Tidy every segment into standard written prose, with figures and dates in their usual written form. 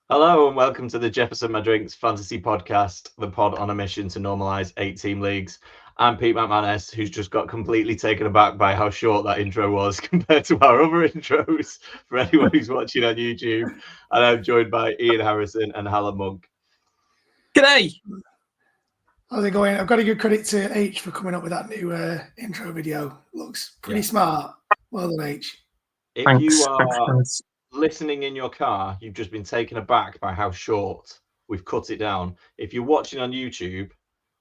Hello and welcome to the Jefferson My Drinks Fantasy Podcast, the pod on a mission to normalise 8-team leagues. I'm Pete McManus, who's just got completely taken aback by how short that intro was compared to our other intros for anyone who's watching on YouTube. And I'm joined by Ian Harrison and Hannah Monk. G'day! How's it going? I've got to give credit to H for coming up with that new intro video. Looks pretty smart. Well done, H. If you are listening in your car, you've just been taken aback by how short we've cut it down. If you're watching on YouTube,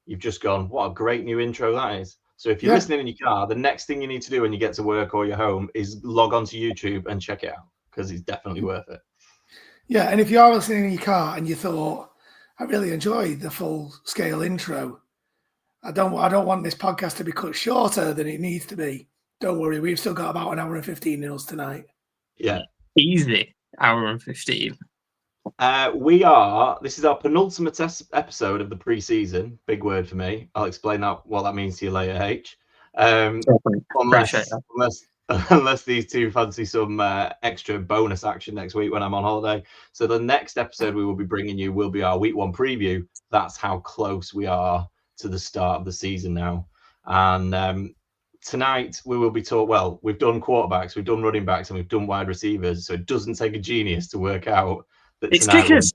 you've just gone, what a great new intro that is. So if you're listening in your car, the next thing you need to do when you get to work or you're home is log on to YouTube and check it out, because it's definitely worth it. Yeah, and if you are listening in your car and you thought, I really enjoyed the full scale intro, I don't want this podcast to be cut shorter than it needs to be. Don't worry, we've still got about an hour and 15 minutes tonight. Yeah. Easy. Hour and 15. This is our penultimate episode of the pre-season. Big word for me. I'll explain what that means to you later, H. Unless these two fancy some extra bonus action next week when I'm on holiday. So the next episode we will be bringing you will be our week one preview. That's how close we are to the start of the season now. And tonight we will be taught, well, we've done quarterbacks, we've done running backs, and we've done wide receivers. So it doesn't take a genius to work out that it's kickers.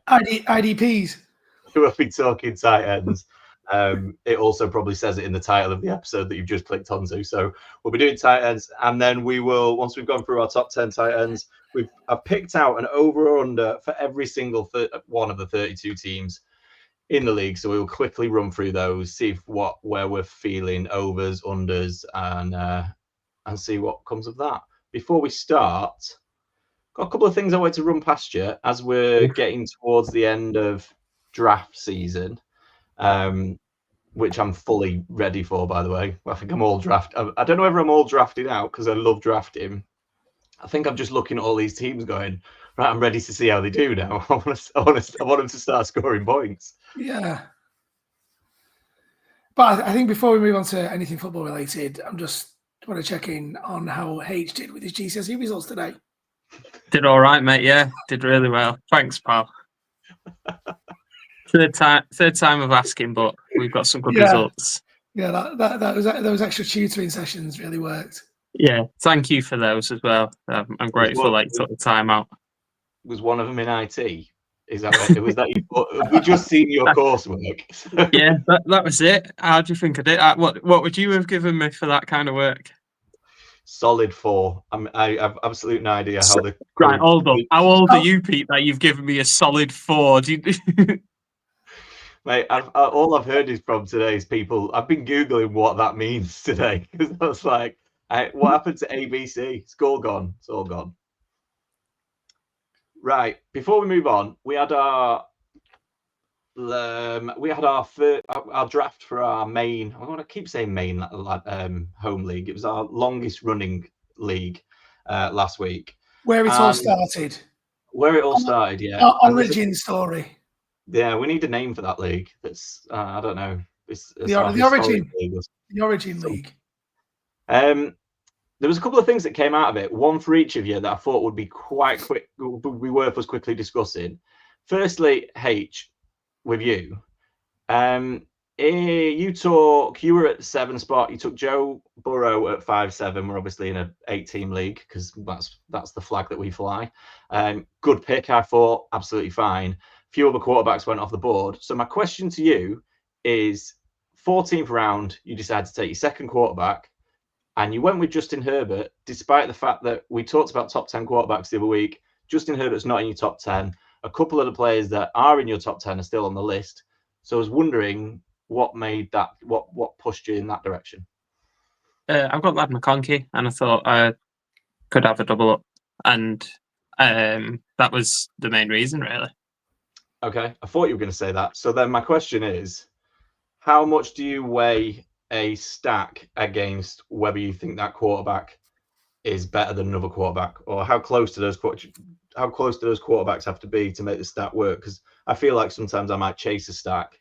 IDPs. We'll be talking tight ends. It also probably says it in the title of the episode that you've just clicked onto. So we'll be doing tight ends, and then we will, once we've gone through our top 10 tight ends, I've picked out an over or under for every single one of the 32 teams in the league. So we will quickly run through those, see where we're feeling overs, unders, and see what comes of that. Before we start, got a couple of things I want to run past you as we're getting towards the end of draft season, which I'm fully ready for, by the way. I think I'm all drafted. I don't know whether I'm all drafted out because I love drafting. I think I'm just looking at all these teams going, right, I'm ready to see how they do now. I want them to start scoring points. Yeah. But I think before we move on to anything football related, I'm just want to check in on how H did with his GCSE results today. Did all right, mate. Yeah, did really well. Thanks, pal. Third time of asking, but we've got some good results. Yeah, those extra tutoring sessions really worked. Yeah, thank you for those as well. I'm grateful that you took the time out. Was one of them in IT? Is that right? Was that have we just seen your coursework? Yeah, that was it. How do you think I did? What would you have given me for that kind of work? Solid 4. I have absolutely no idea how the right. Hold on. How old are you, Pete? That you've given me a solid 4? Do you... Mate, all I've heard is from today is people. I've been googling what that means today because I was like, what happened to ABC? It's all gone. It's all gone. Right. Before we move on, we had our draft for our main. I want to keep saying main home league. It was our longest running league last week. Where it all started. Where it all started, yeah. Origin story. Yeah, we need a name for that league. That's I don't know. It's the Origin League. There was a couple of things that came out of it. One for each of you that I thought would be quite quick, would be worth us quickly discussing. Firstly, H, with you. You were at 7 spot. You took Joe Burrow at 5-7. We're obviously in an 8-team league because that's the flag that we fly. Good pick, I thought. Absolutely fine. Few other quarterbacks went off the board. So my question to you is, 14th round, you decided to take your second quarterback, and you went with Justin Herbert, despite the fact that we talked about top 10 quarterbacks the other week. Justin Herbert's not in your top 10. A couple of the players that are in your top 10 are still on the list. So I was wondering what pushed you in that direction. I've got Lad McConkey, and I thought I could have a double up, and that was the main reason, really. Okay, I thought you were going to say that. So then my question is, how much do you weigh a stack against whether you think that quarterback is better than another quarterback, or how close do those quarterbacks have to be to make the stack work? Because I feel like sometimes I might chase a stack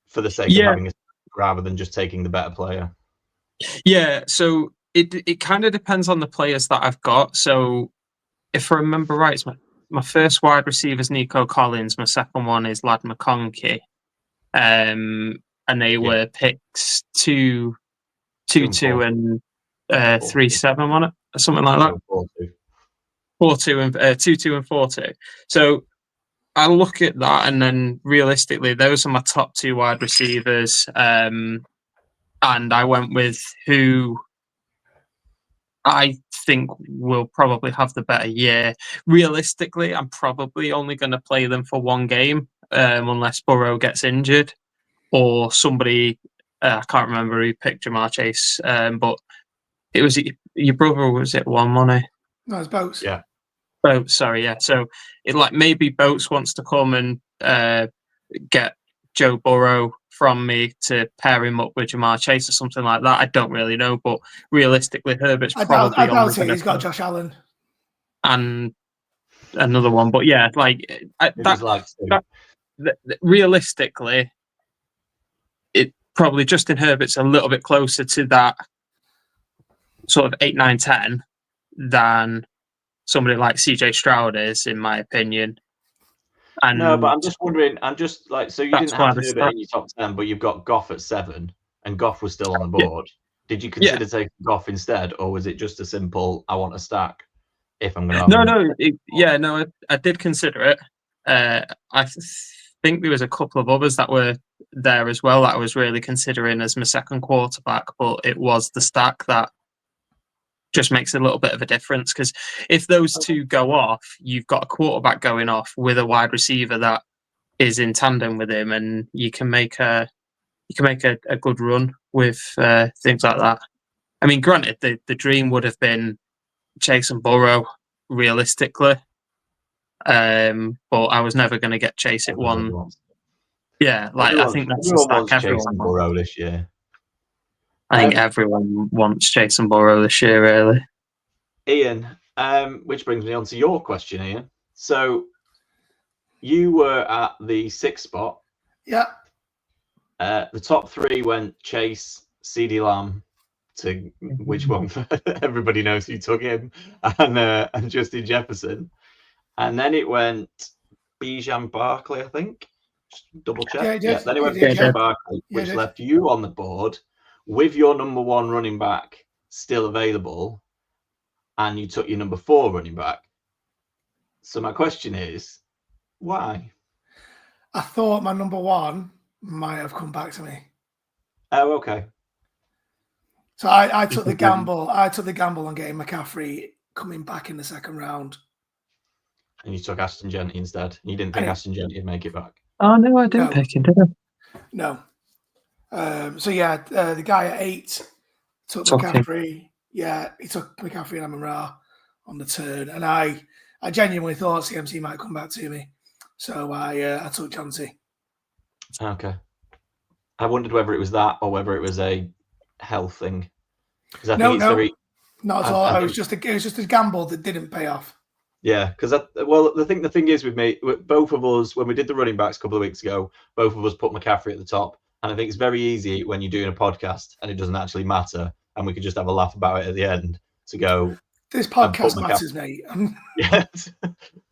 for the sake of having a stack rather than just taking the better player. Yeah, so it kind of depends on the players that I've got. So if I remember right, it's my first wide receiver is Nico Collins. My second one is Lad McConkey. And they were picks 2, 2, and 3-7 on it, or something like that. 4-2 and 2-2 and 4-2. So I look at that, and then realistically, those are my top 2 wide receivers. And I went with who I think will probably have the better year. Realistically, I'm probably only going to play them for one game, unless Burrow gets injured or somebody. I can't remember who picked Jamar Chase, but it was your brother. Was it one money? No, it's Boats. Yeah. Boats, sorry, yeah. So it maybe Boats wants to come and get Joe Burrow from me to pair him up with Jamar Chase or something like that. I don't really know, but realistically, Herbert's probably I doubt it. He's got Josh Allen and another one. But yeah, realistically, it probably Justin Herbert's a little bit closer to that sort of 8, 9, 10 than somebody like CJ Stroud is, in my opinion. And no, but I'm just wondering. So you didn't have Herbert in your top 10, but you've got Goff at 7, and Goff was still on the board. Yeah. Did you consider taking Goff instead, or was it just a simple I want a stack? If I'm going to, I did consider it. I think there was a couple of others that were there as well that I was really considering as my second quarterback, but it was the stack that just makes a little bit of a difference, because if those two go off, you've got a quarterback going off with a wide receiver that is in tandem with him, and you can make a good run with things like that. I mean, granted, the dream would have been Chase and Burrow, realistically, but I was never going to get Chase at one. Yeah, I think that's the stack everyone wants. Burrow this year. I think everyone wants Jason Burrow this year, really. Ian, which brings me on to your question, Ian. So you were at the 6th spot. Yeah. The top 3 went Chase, CeeDee Lamb, to which one? Everybody knows who took him, and Justin Jefferson. And then it went Bijan Barkley, I think. Just double check. Yeah, then it went Bijan Barkley, which left you on the board with your number 1 running back still available, and you took your number 4 running back. So my question is, why? I thought my number 1 might have come back to me. Oh, okay. So I took the gamble. I took the gamble on getting McCaffrey coming back in the 2nd round. And you took Ashton Jeanty instead. You didn't think Ashton Jeanty would make it back? Oh, no, I didn't pick him, did I? No. The guy at 8 took McCaffrey. Yeah, he took McCaffrey and Amon-Ra on the turn, and I genuinely thought CMC might come back to me, so I took Chauncey. Okay. I wondered whether it was that or whether it was a health thing. Not at all. It was just a gamble that didn't pay off. Yeah, because the thing is with me, both of us, when we did the running backs a couple of weeks ago, both of us put McCaffrey at the top. And I think it's very easy when you're doing a podcast and it doesn't actually matter, and we could just have a laugh about it at the end to go. This podcast matters, mate. Yes,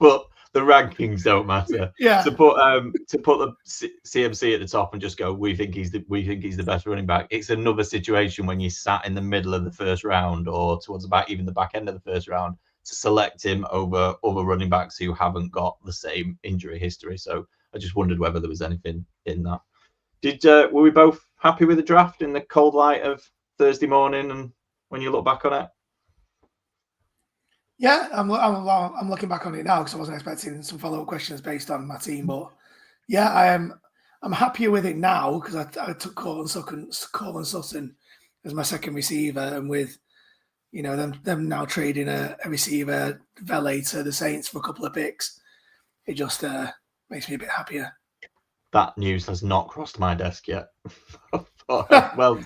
but the rankings don't matter. Yeah. To put the CMC at the top and just go, we think he's the best running back. It's another situation when you sat in the middle of the 1st round or towards even the back end of the 1st round to select him over other running backs who haven't got the same injury history. So I just wondered whether there was anything in that. Were we both happy with the draft in the cold light of Thursday morning, and when you look back on it? Yeah, I'm looking back on it now because I wasn't expecting some follow-up questions based on my team, but yeah, I'm happier with it now because I took Cortland Sutton as my 2nd receiver, and with them now trading a receiver valet to the Saints for a couple of picks, it just makes me a bit happier. That news has not crossed my desk yet. Well,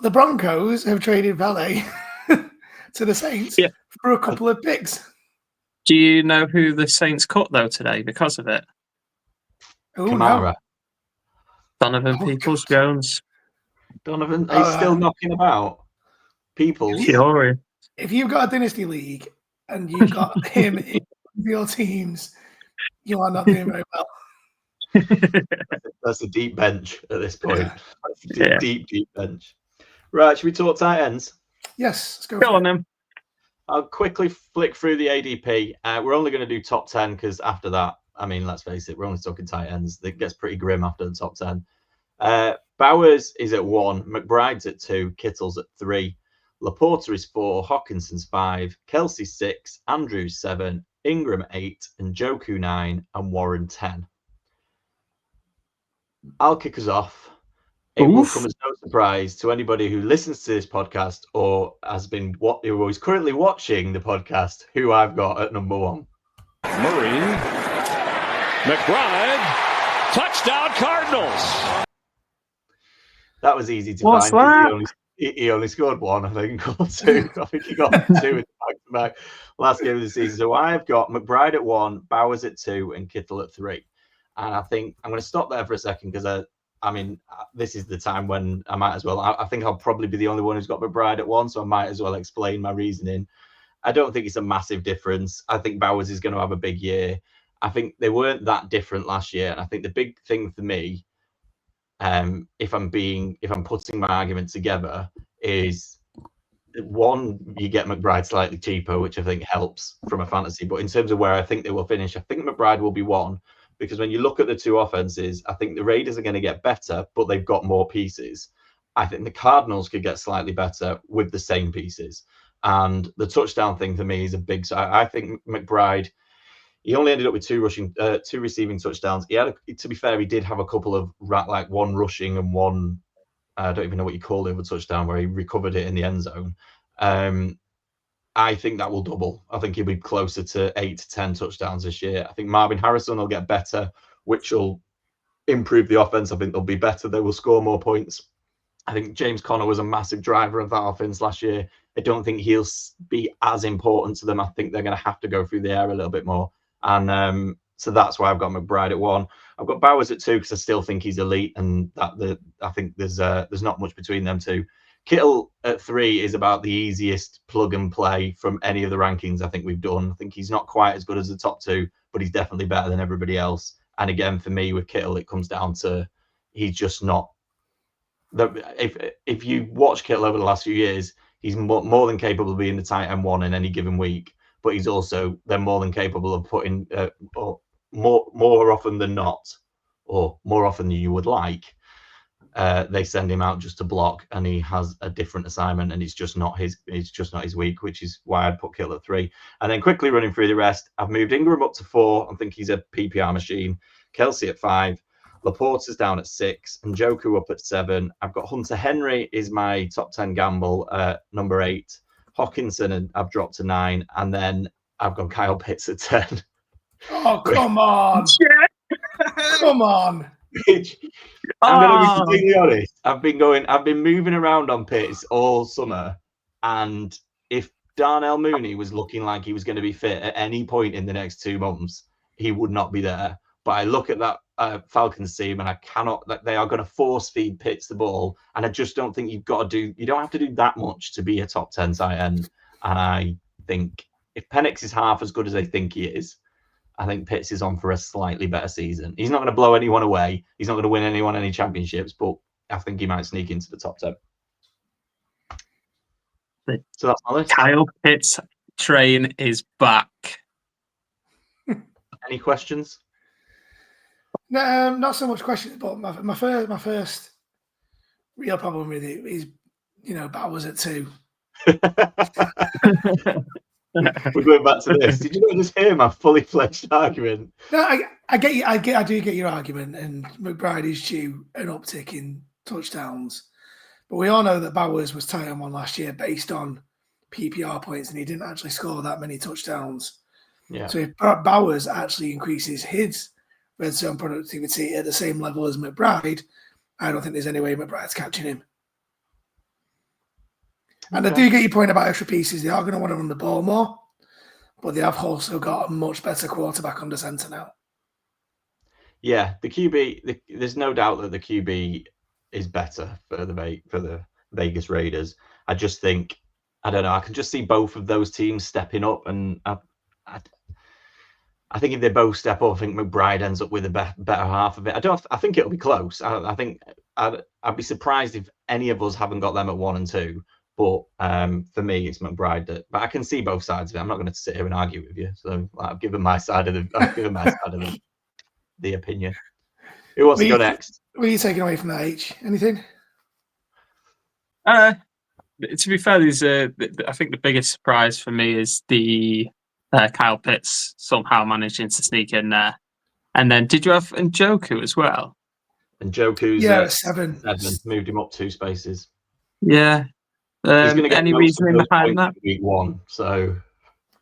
the Broncos have traded Valet to the Saints for a couple of picks. Do you know who the Saints cut, though, today because of it? Kamara. No. Donovan Peoples-Jones. Donovan, he's still knocking about. Peoples. Fury. If you've got a Dynasty League and you've got him your teams, you are not doing very well. That's a deep bench at this point. Yeah. That's a deep bench. Right, should we talk tight ends? Yes, let's go. Go on then. I'll quickly flick through the ADP. We're only going to do top 10 because after that, I mean, let's face it, we're only talking tight ends. It gets pretty grim after the top 10. Bowers is at 1, McBride's at 2, Kittle's at 3, Laporta is 4, Hawkinson's 5, Kelsey 6, Andrews 7, Ingram 8, and Njoku 9, and Warren 10. I'll kick us off. It will come as no surprise to anybody who listens to this podcast or who is currently watching the podcast who I've got at number 1. Murray, McBride, touchdown Cardinals. That was easy to What's find. that? He only scored 1, I think, or 2. I think he got 2 in the back-to-back last game of the season. So I've got McBride at 1, Bowers at 2, and Kittle at 3. And I think I'm going to stop there for a second because I mean, this is the time when I might as well. I think I'll probably be the only one who's got McBride at 1, so I might as well explain my reasoning. I don't think it's a massive difference. I think Bowers is going to have a big year. I think they weren't that different last year. And I think the big thing for me, if I'm putting my argument together, is 1, you get McBride slightly cheaper, which I think helps from a fantasy. But in terms of where I think they will finish, I think McBride will be 1. Because when you look at the two offenses, I think the Raiders are going to get better, but they've got more pieces. I think the Cardinals could get slightly better with the same pieces. And the touchdown thing for me is a big. So I think McBride, he only ended up with 2 receiving touchdowns. He had, to be fair, he did have a couple of like 1 rushing and 1. I don't even know what you call it, a touchdown where he recovered it in the end zone. I think that will double. I think he'll be closer to 8 to 10 touchdowns this year. I think Marvin Harrison will get better, which will improve the offense. I think they'll be better. They will score more points. I think James Conner was a massive driver of that offense last year. I don't think he'll be as important to them. I think they're going to have to go through the air a little bit more. And so that's why I've got McBride at 1. I've got Bowers at 2 because I still think he's elite, and I think there's not much between them two. Kittle at 3 is about the easiest plug and play from any of the rankings I think we've done. I think he's not quite as good as the top 2, but he's definitely better than everybody else. And again, for me with Kittle, it comes down to he's just not. If you watch Kittle over the last few years, he's more than capable of being the tight end 1 in any given week. But he's also they're more than capable of putting more often than not, or more often than you would like. They send him out just to block, and he has a different assignment, and it's just not his week, which is why I'd put Kittle at 3. And then quickly running through the rest, I've moved Ingram up to 4. I think he's a PPR machine. Kelsey at 5, Laporta's down at 6, and Njoku up at 7. I've got Hunter Henry is my top 10 gamble, number 8. Hawkinson, and I've dropped to 9, and then I've got Kyle Pitts at 10. Oh, come on! Come on! I'm going to be completely honest. I've been moving around on Pitts all summer, and if Darnell Mooney was looking like he was going to be fit at any point in the next 2 months, he would not be there. But I look at that Falcons team, and they are going to force feed Pitts the ball, and I just don't think you don't have to do that much to be a top 10 tight end. And I think if Penix is half as good as they think he is, I think Pitts is on for a slightly better season. He's not going to blow anyone away. He's not going to win anyone any championships, but I think he might sneak into the top 10. So that's my list. Kyle Pitts train is back. Any questions? No, not so much questions, but my first real problem with it is, Bowers at 2. We're going back to this. Did you not just hear my fully fledged argument? No, I get you. I do get your argument, and McBride is due an uptick in touchdowns. But we all know that Bowers was tight on 1 last year based on PPR points, and he didn't actually score that many touchdowns. Yeah. So if Bowers actually increases his red zone productivity at the same level as McBride, I don't think there's any way McBride's catching him. And I do get your point about extra pieces. They are going to want to run the ball more, but they have also got a much better quarterback under center now. Yeah, the QB. There's no doubt that the QB is better for the Vegas Raiders. I just think I don't know. I can just see both of those teams stepping up, and I think if they both step up, I think McBride ends up with a better half of it. I think it'll be close. I think I'd be surprised if any of us haven't got them at 1 and 2. But for me, it's McBride. But I can see both sides of it. I'm not going to sit here and argue with you. So I've given my side of the opinion. Who wants to go next? What are you taking away from that, H? Anything? To be fair, I think the biggest surprise for me is the Kyle Pitts somehow managing to sneak in there. And then did you have Njoku as well? And Njoku's 7. Moved him up 2 spaces. Yeah. He's going to get any most reasoning of those behind points that? in week 1. So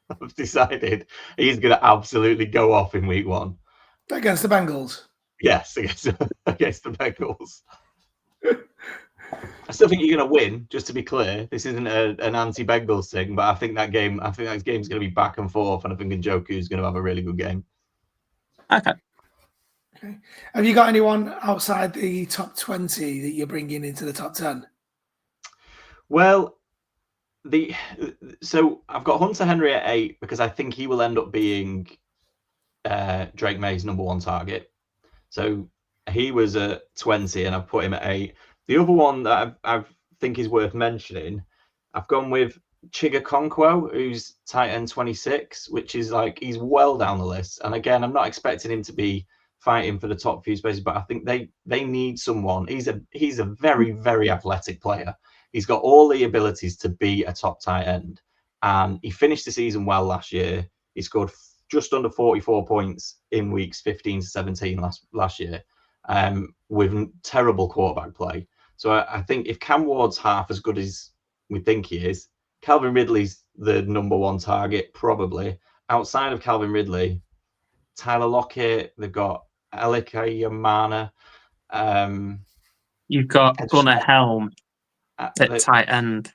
I've decided he's going to absolutely go off in week 1. Against the Bengals? Yes, against the Bengals. I still think you're going to win, just to be clear. This isn't an anti-Bengals thing, but I think that game's going to be back and forth, and I think Njoku is going to have a really good game. Okay. Have you got anyone outside the top 20 that you're bringing into the top 10? Well, so I've got Hunter Henry at 8 because I think he will end up being Drake May's number 1 target. So he was at 20 and I've put him at 8. The other one that I think is worth mentioning, I've gone with Chiga Okonkwo, who's tight end 26, which is like he's well down the list. And again, I'm not expecting him to be fighting for the top few spaces, but I think they need someone. He's a very, very athletic player. He's got all the abilities to be a top tight end. And he finished the season well last year. He scored just under 44 points in weeks 15 to 17 last year, with terrible quarterback play. So I think if Cam Ward's half as good as we think he is, Calvin Ridley's the number 1 target, probably. Outside of Calvin Ridley, Tyler Lockett, they've got Elika Yamana. You've got Gunnar Helm at tight end.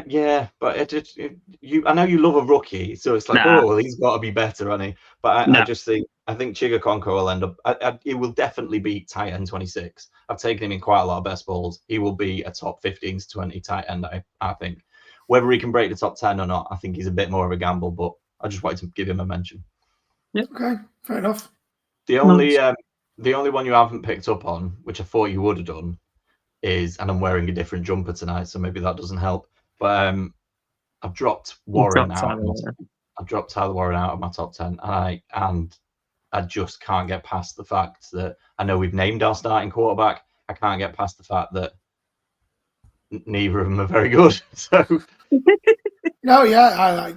Yeah, but I know you love a rookie, so it's like, oh, well, he's got to be better, hasn't he? But I think Chiga Okonkwo will end up. He will definitely beat tight end 26. I've taken him in quite a lot of best balls. He will be a top 15 to 20 tight end, I think. Whether he can break the top 10 or not, I think he's a bit more of a gamble. But I just wanted to give him a mention. Yep. Okay, fair enough. The only one you haven't picked up on, which I thought you would have done, is, and I'm wearing a different jumper tonight, so maybe that doesn't help. But I've dropped Warren out. I've dropped Tyler Warren out of my top 10, and I just can't get past the fact that I know we've named our starting quarterback. I can't get past the fact that neither of them are very good. So no, yeah,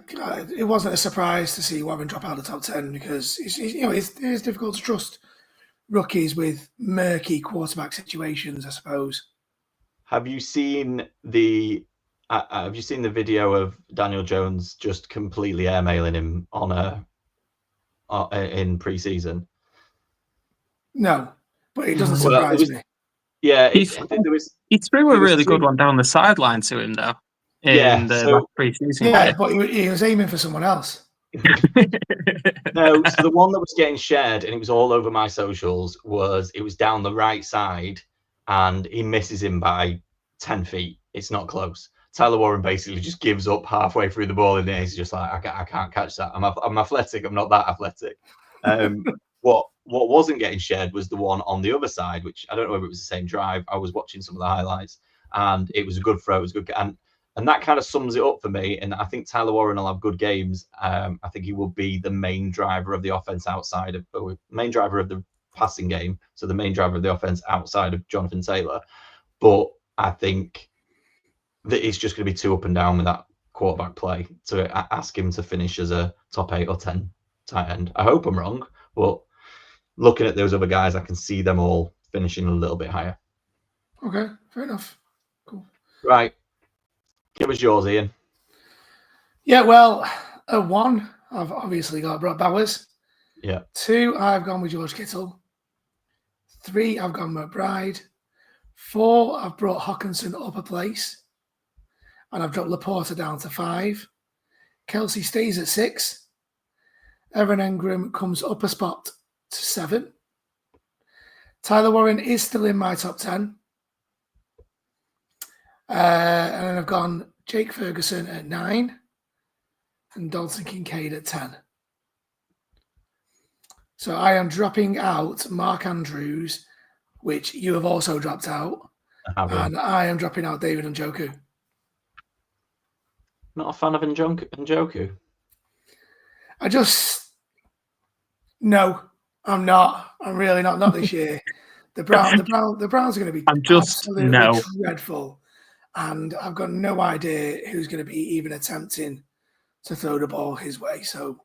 it wasn't a surprise to see Warren drop out of the top 10 because it's difficult to trust rookies with murky quarterback situations, I suppose. Have you seen the video of Daniel Jones just completely airmailing him in preseason? No, but it doesn't surprise me. Yeah, he threw a really good one down the sideline to him though. In the preseason. Yeah, but he was aiming for someone else. No, so the one that was getting shared and it was all over my socials it was down the right side and he misses him by 10 feet. It's not close. Tyler Warren basically just gives up halfway through the ball and he's just like, I can't catch that. I'm athletic. I'm not that athletic. What wasn't getting shared was the one on the other side, which I don't know if it was the same drive. I was watching some of the highlights and it was a good throw. It was good. And that kind of sums it up for me. And I think Tyler Warren will have good games. I think he will be the main driver of the offense main driver of the passing game. So the main driver of the offense outside of Jonathan Taylor. But I think that it's just going to be too up and down with that quarterback play to ask him to finish as a top 8 or 10 tight end. I hope I'm wrong, but looking at those other guys, I can see them all finishing a little bit higher. Okay, fair enough. Cool. Right. Give us yours, Ian. Yeah, well, at 1, I've obviously got Brock Bowers. Yeah. 2, I've gone with George Kittle. 3, I've gone McBride. 4, I've brought Hockenson up a place. And I've dropped Laporta down to 5. Kelsey stays at 6. Evan Engram comes up a spot to 7. Tyler Warren is still in my top 10. And then I've gone Jake Ferguson at 9 and Dalton Kincaid at 10. So I am dropping out Mark Andrews, which you have also dropped out. And I am dropping out David Njoku. Not a fan of Njoku. No, I'm not. I'm really not. Not this year. The Browns are going to be absolutely dreadful, and I've got no idea who's going to be even attempting to throw the ball his way. So,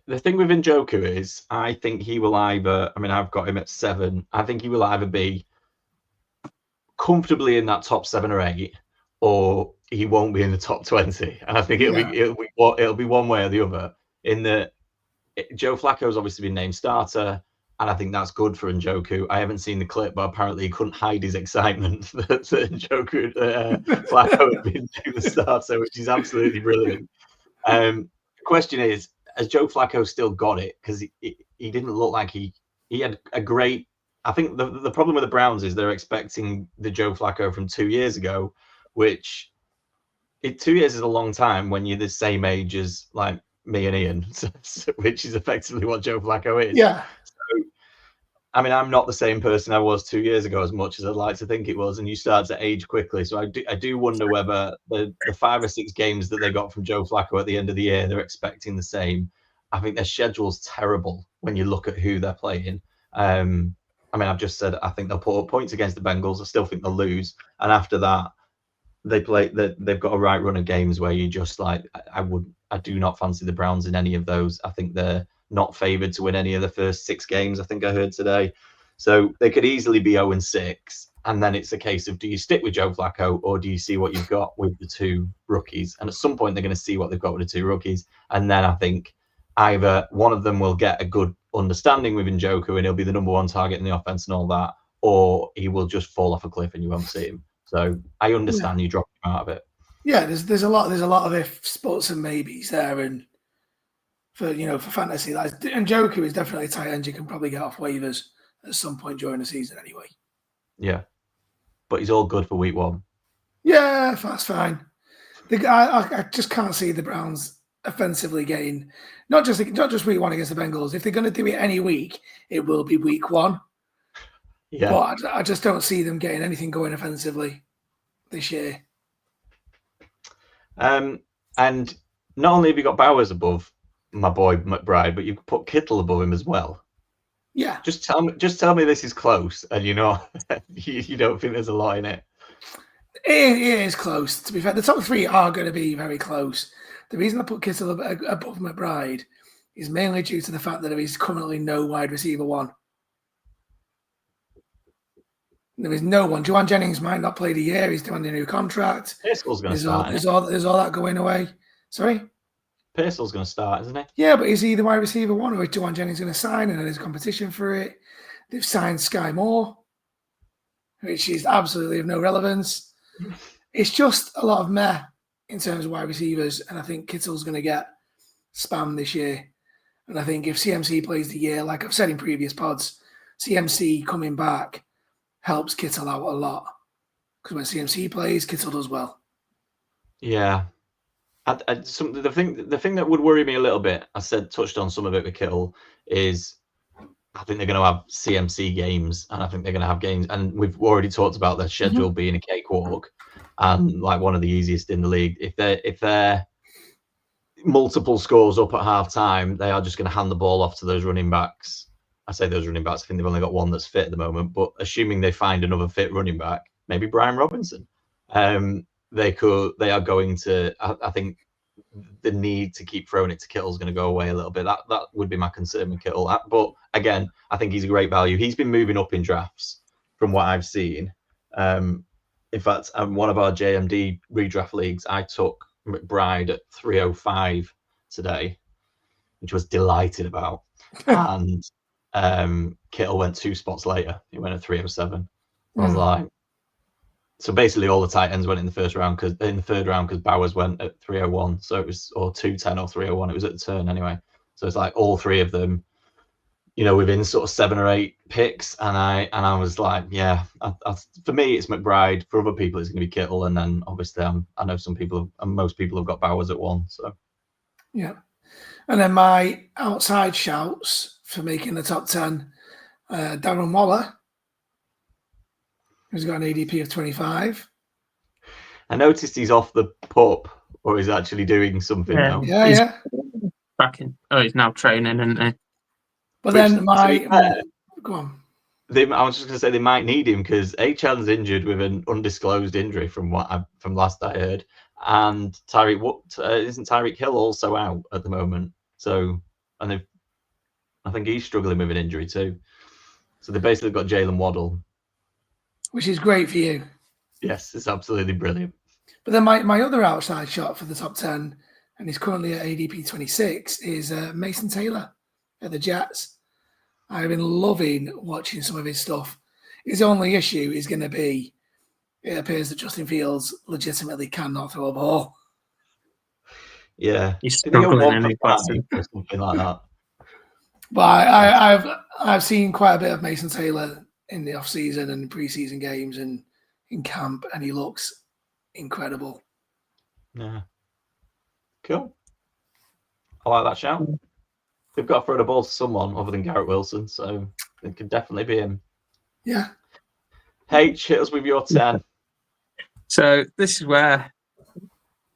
the thing with Njoku is, I think he will either. I mean, I've got him at 7. I think he will either be comfortably in that top 7 or 8, or he won't be in the top 20. And I think it'll be one way or the other. In the Joe Flacco's obviously been named starter, and I think that's good for Njoku. I haven't seen the clip, but apparently he couldn't hide his excitement that Njoku Flacco had been doing the starter, which is absolutely brilliant. The question is, has Joe Flacco still got it? Because he didn't look like he had a great. I think the problem with the Browns is they're expecting the Joe Flacco from 2 years ago, which 2 years is a long time when you're the same age as like me and Ian, which is effectively what Joe Flacco is. Yeah. So, I mean, I'm not the same person I was 2 years ago, as much as I'd like to think it was, and you start to age quickly. So I do wonder whether the 5 or 6 games that they got from Joe Flacco at the end of the year, they're expecting the same. I think their schedule's terrible when you look at who they're playing. I mean, I've just said I think they'll put up points against the Bengals. I still think they'll lose, and after that, they've got a right run of games where you just like I do not fancy the Browns in any of those. I think they're not favored to win any of the first 6 games, I think I heard today. So they could easily be 0-6. And then it's a case of, do you stick with Joe Flacco, or do you see what you've got with the 2 rookies? And at some point, they're going to see what they've got with the 2 rookies. And then I think either one of them will get a good understanding with Njoku and he'll be the number 1 target in the offense and all that, or he will just fall off a cliff and you won't see him. So I understand you dropping him out of it. Yeah, there's a lot of ifs, buts, and maybes there, and for fantasy, and Njoku is definitely a tight end you can probably get off waivers at some point during the season anyway. Yeah, but he's all good for week 1. Yeah, that's fine. I just can't see the Browns offensively getting not just week 1 against the Bengals. If they're going to do it any week, it will be week 1. Yeah, but I just don't see them getting anything going offensively this year. And not only have you got Bowers above my boy McBride, but you put Kittle above him as well. Yeah. Just tell me this is close, and you don't think there's a lot in it. It is close. To be fair, the top 3 are going to be very close. The reason I put Kittle above McBride is mainly due to the fact that there is currently no wide receiver 1. There is no one. Juwan Jennings might not play the year. He's demanding a new contract. Pearsall's going to start. There's all that going away. Sorry? Pearsall's going to start, isn't he? Yeah, but is he the wide receiver 1, or is Juwan Jennings going to sign and then there's competition for it? They've signed Sky Moore, which is absolutely of no relevance. It's just a lot of meh in terms of wide receivers, and I think Kittle's going to get spammed this year. And I think if CMC plays the year, like I've said in previous pods, CMC coming back helps Kittle out a lot, because when CMC plays, Kittle does well. Yeah, the thing that would worry me a little bit, I touched on some of it with Kittle, is I think they're going to have CMC games, and I think they're going to have games, and we've already talked about their schedule being a cakewalk and like one of the easiest in the league. If they're multiple scores up at half time, they are just going to hand the ball off to those running backs. I say those running backs, I think they've only got one that's fit at the moment, but assuming they find another fit running back, maybe Brian Robinson, they are going to, I think the need to keep throwing it to Kittle is going to go away a little bit. That would be my concern with Kittle. But again, I think he's a great value. He's been moving up in drafts from what I've seen. In fact, one of our JMD redraft leagues, I took McBride at 305 today, which I was delighted about. And Kittle went 2 spots later. He went at 307. I was like, so basically all the tight ends went in the third round because Bowers went at 301. So it was, or 210 or 301. It was at the turn anyway. So it's like all 3 of them, within sort of 7 or 8 picks. And I was like, yeah, for me, it's McBride. For other people, it's going to be Kittle. And then obviously I know most people have got Bowers at 1. So yeah. And then my outside shouts for making the top 10, Darren Waller, who's got an ADP of 25. I noticed he's off the pup, or he's actually doing something Yeah. now. Yeah, He's yeah. back in. Oh, he's now training, isn't he? But Which, then to be my fair, go on. I was just going to say they might need him because Achan's injured with an undisclosed injury from last I heard, and isn't Tyreek Hill also out at the moment? So, and I think he's struggling with an injury too. So they basically got Jalen Waddle. Which is great for you. Yes, it's absolutely brilliant. But then my other outside shot for the top 10, and he's currently at ADP 26, is Mason Taylor at the Jets. I've been loving watching some of his stuff. His only issue is going to be it appears that Justin Fields legitimately cannot throw a ball. Yeah, He's did he go struggling 1 for in 5 Boston. or something like that? But I've seen quite a bit of Mason Taylor in the off-season and preseason games and in camp, and he looks incredible. Yeah, cool. I like that shout. They've got to throw the ball to someone other than Garrett Wilson, so it could definitely be him. Yeah. H, hit us with your 10. So this is where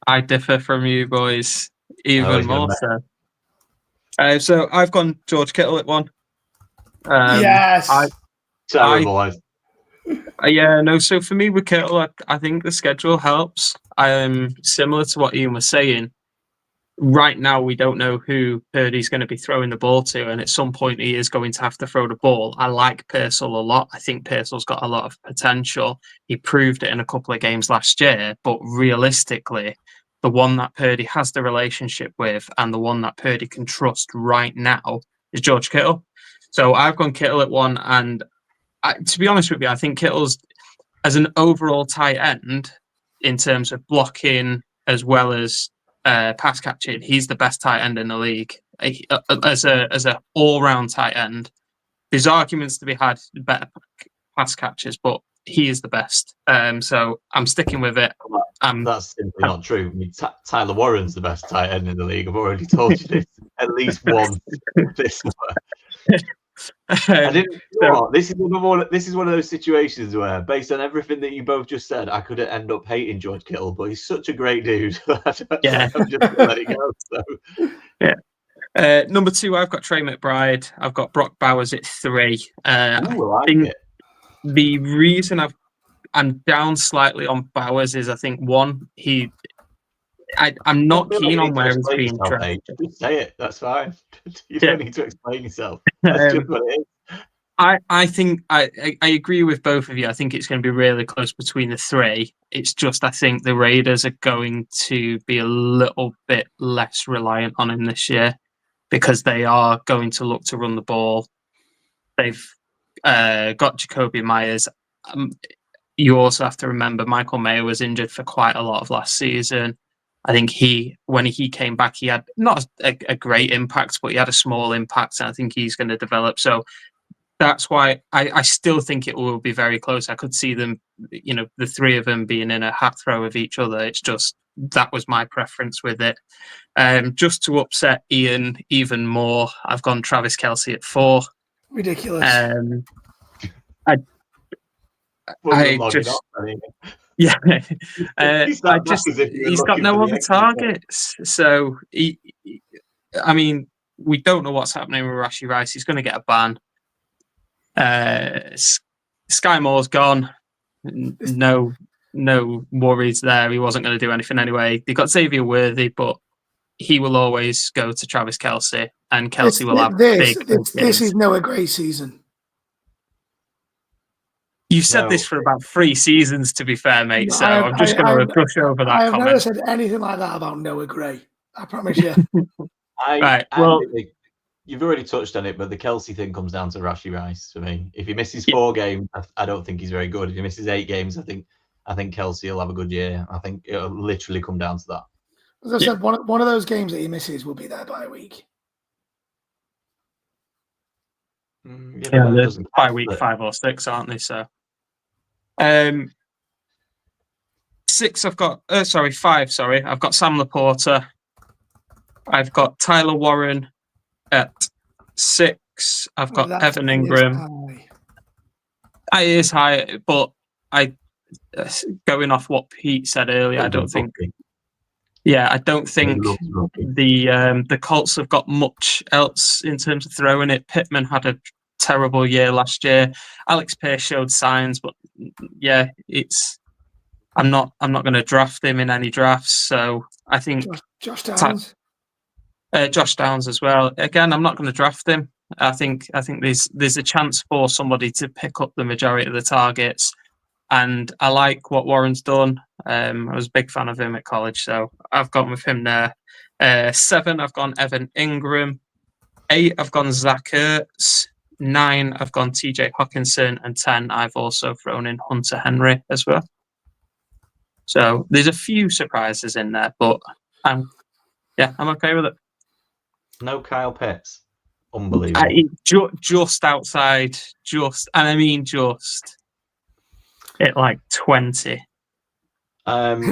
I differ from you boys even he's gonna more so. So I've gone George Kittle at 1. Yes. Terrible. Yeah, no. So for me with Kittle, I think the schedule helps. Similar to what Ian was saying. Right now, we don't know who Purdy's going to be throwing the ball to, and at some point, he is going to have to throw the ball. I like Purcell a lot. I think Purcell's got a lot of potential. He proved it in a couple of games last year, but realistically, the one that Purdy has the relationship with and the one that Purdy can trust right now is George Kittle. So I've gone Kittle at 1, and to be honest with you, I think Kittle's, as an overall tight end, in terms of blocking as well as pass catching, he's the best tight end in the league. As a all-round tight end, there's arguments to be had better pass catchers, but he is the best. So I'm sticking with it. That's simply not true. I mean, Tyler Warren's the best tight end in the league. I've already told you this at least once this summer. I didn't. This is one of those situations where, based on everything that you both just said, I could end up hating George Kittle, but he's such a great dude. Yeah, I'm just gonna let it go. So. Yeah. Number 2, I've got Trey McBride. I've got Brock Bowers at 3. I think the reason I'm down slightly on Bowers is I think one, I'm not keen on where he's being drafted. Just say it. That's fine. You don't need to explain yourself. That's just what it is. I think I agree with both of you. I think it's going to be really close between the 3. It's just I think the Raiders are going to be a little bit less reliant on him this year because they are going to look to run the ball. They've got Jacoby Myers. You also have to remember Michael Mayer was injured for quite a lot of last season. I think when he came back, he had not a great impact, but he had a small impact, and I think he's going to develop. So that's why I still think it will be very close. I could see them, the 3 of them being in a hat throw of each other. It's just that was my preference with it. Just to upset Ian even more, I've gone Travis Kelce at 4. Ridiculous. Yeah, he's got no other targets. So we don't know what's happening with Rashee Rice. He's going to get a ban. Sky Moore's gone. No worries there. He wasn't going to do anything anyway. They got Xavier Worthy, but he will always go to Travis Kelce, and Kelce will have big. This is Noah Gray's season. You've said this for about 3 seasons, to be fair, mate. So I'm just going to brush over that comment. I've never said anything like that about Noah Gray. I promise you. You've already touched on it, but the Kelce thing comes down to Rashee Rice for me. If he misses 4 games, I don't think he's very good. If he misses 8 games, I think Kelce will have a good year. I think it'll literally come down to that. As I said, one of those games that he misses will be there by a week. They're by week 5 or 6, aren't they? So, 6. I've got 5. Sorry, I've got Sam Laporta. I've got Tyler Warren at 6. I've got Evan Ingram. It is high, but going off what Pete said earlier, I don't think the Colts have got much else in terms of throwing it. Pittman had a terrible year last year. Alex Pierce showed signs, but yeah, I'm not going to draft him in any drafts. So I think Josh Downs. Josh Downs as well. Again, I'm not going to draft him. I think there's a chance for somebody to pick up the majority of the targets, and I like what Warren's done. I was a big fan of him at college, so I've gone with him there. 7, I've gone Evan Ingram. 8, I've gone Zach Ertz. 9, I've gone TJ Hawkinson, and 10, I've also thrown in Hunter Henry as well. So there's a few surprises in there, but I'm okay with it. No Kyle Pitts. Unbelievable. Just outside, and I mean just at like 20. Kelsey,